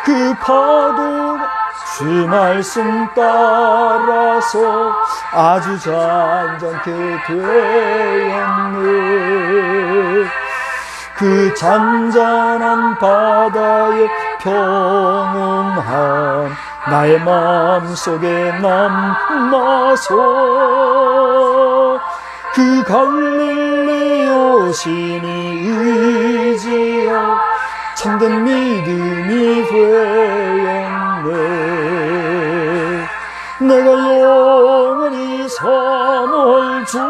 그 파도가 주 말씀 따라서 아주 잔잔케 되었네. 그 그 잔잔한 바다의 평온함 나의 마음속에 남아서 그 갈릴리 오시니 의지여 참된 믿음이 되었네. 내가 영원히 사모할 주님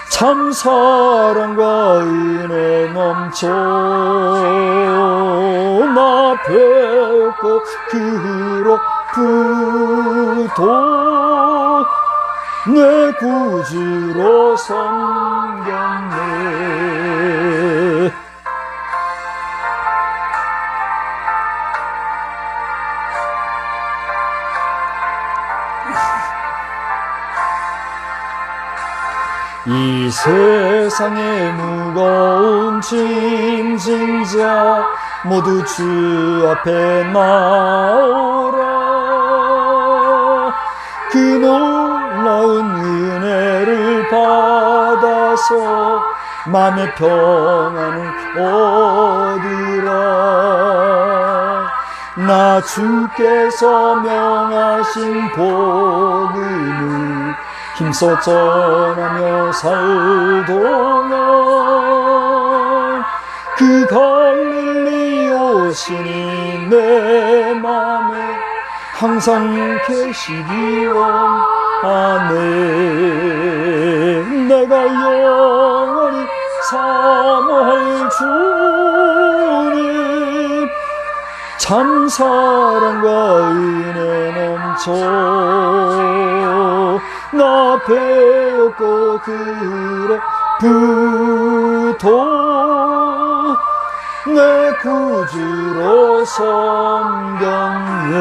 참 사랑과 은혜 넘쳐 나 배웠고 그로부터 내 구주로 섬겼네. 이 세상의 무거운 짐진 자 모두 주 앞에 나오라. 그 놀라운 은혜를 받아서 마음의 평안을 얻으라. 나 주께서 명하신 복음을 힘써 전하며 살도록 그 갈릴리 오시니 내 맘에 항상 계시기 원하네. 내가 영원히 사모할 주님 참 사랑과 은혜 넘쳐 나 배웠고 그로부터 내 구주로 섬겼네.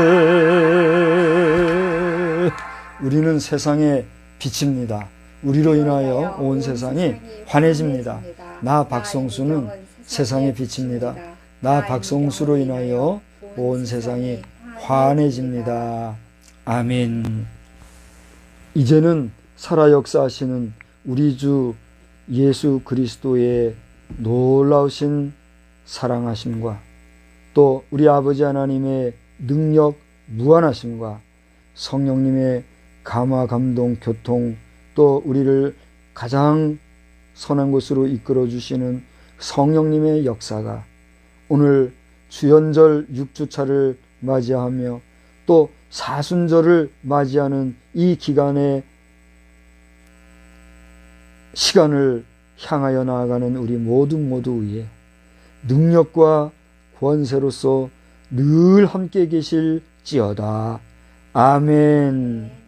우리는 세상의 빛입니다. 우리로 인하여 온 세상이 환해집니다. 나 박성수는 세상의 빛입니다. 나 박성수로 인하여 온 세상이 환해집니다. 아멘. 이제는 살아 역사하시는 우리 주 예수 그리스도의 놀라우신 사랑하심과 또 우리 아버지 하나님의 능력 무한하심과 성령님의 감화 감동 교통 또 우리를 가장 선한 곳으로 이끌어 주시는 성령님의 역사가 오늘 주연절 6주차를 맞이하며 또 사순절을 맞이하는 이 기간의 시간을 향하여 나아가는 우리 모두 위에 능력과 권세로서 늘 함께 계실지어다. 아멘.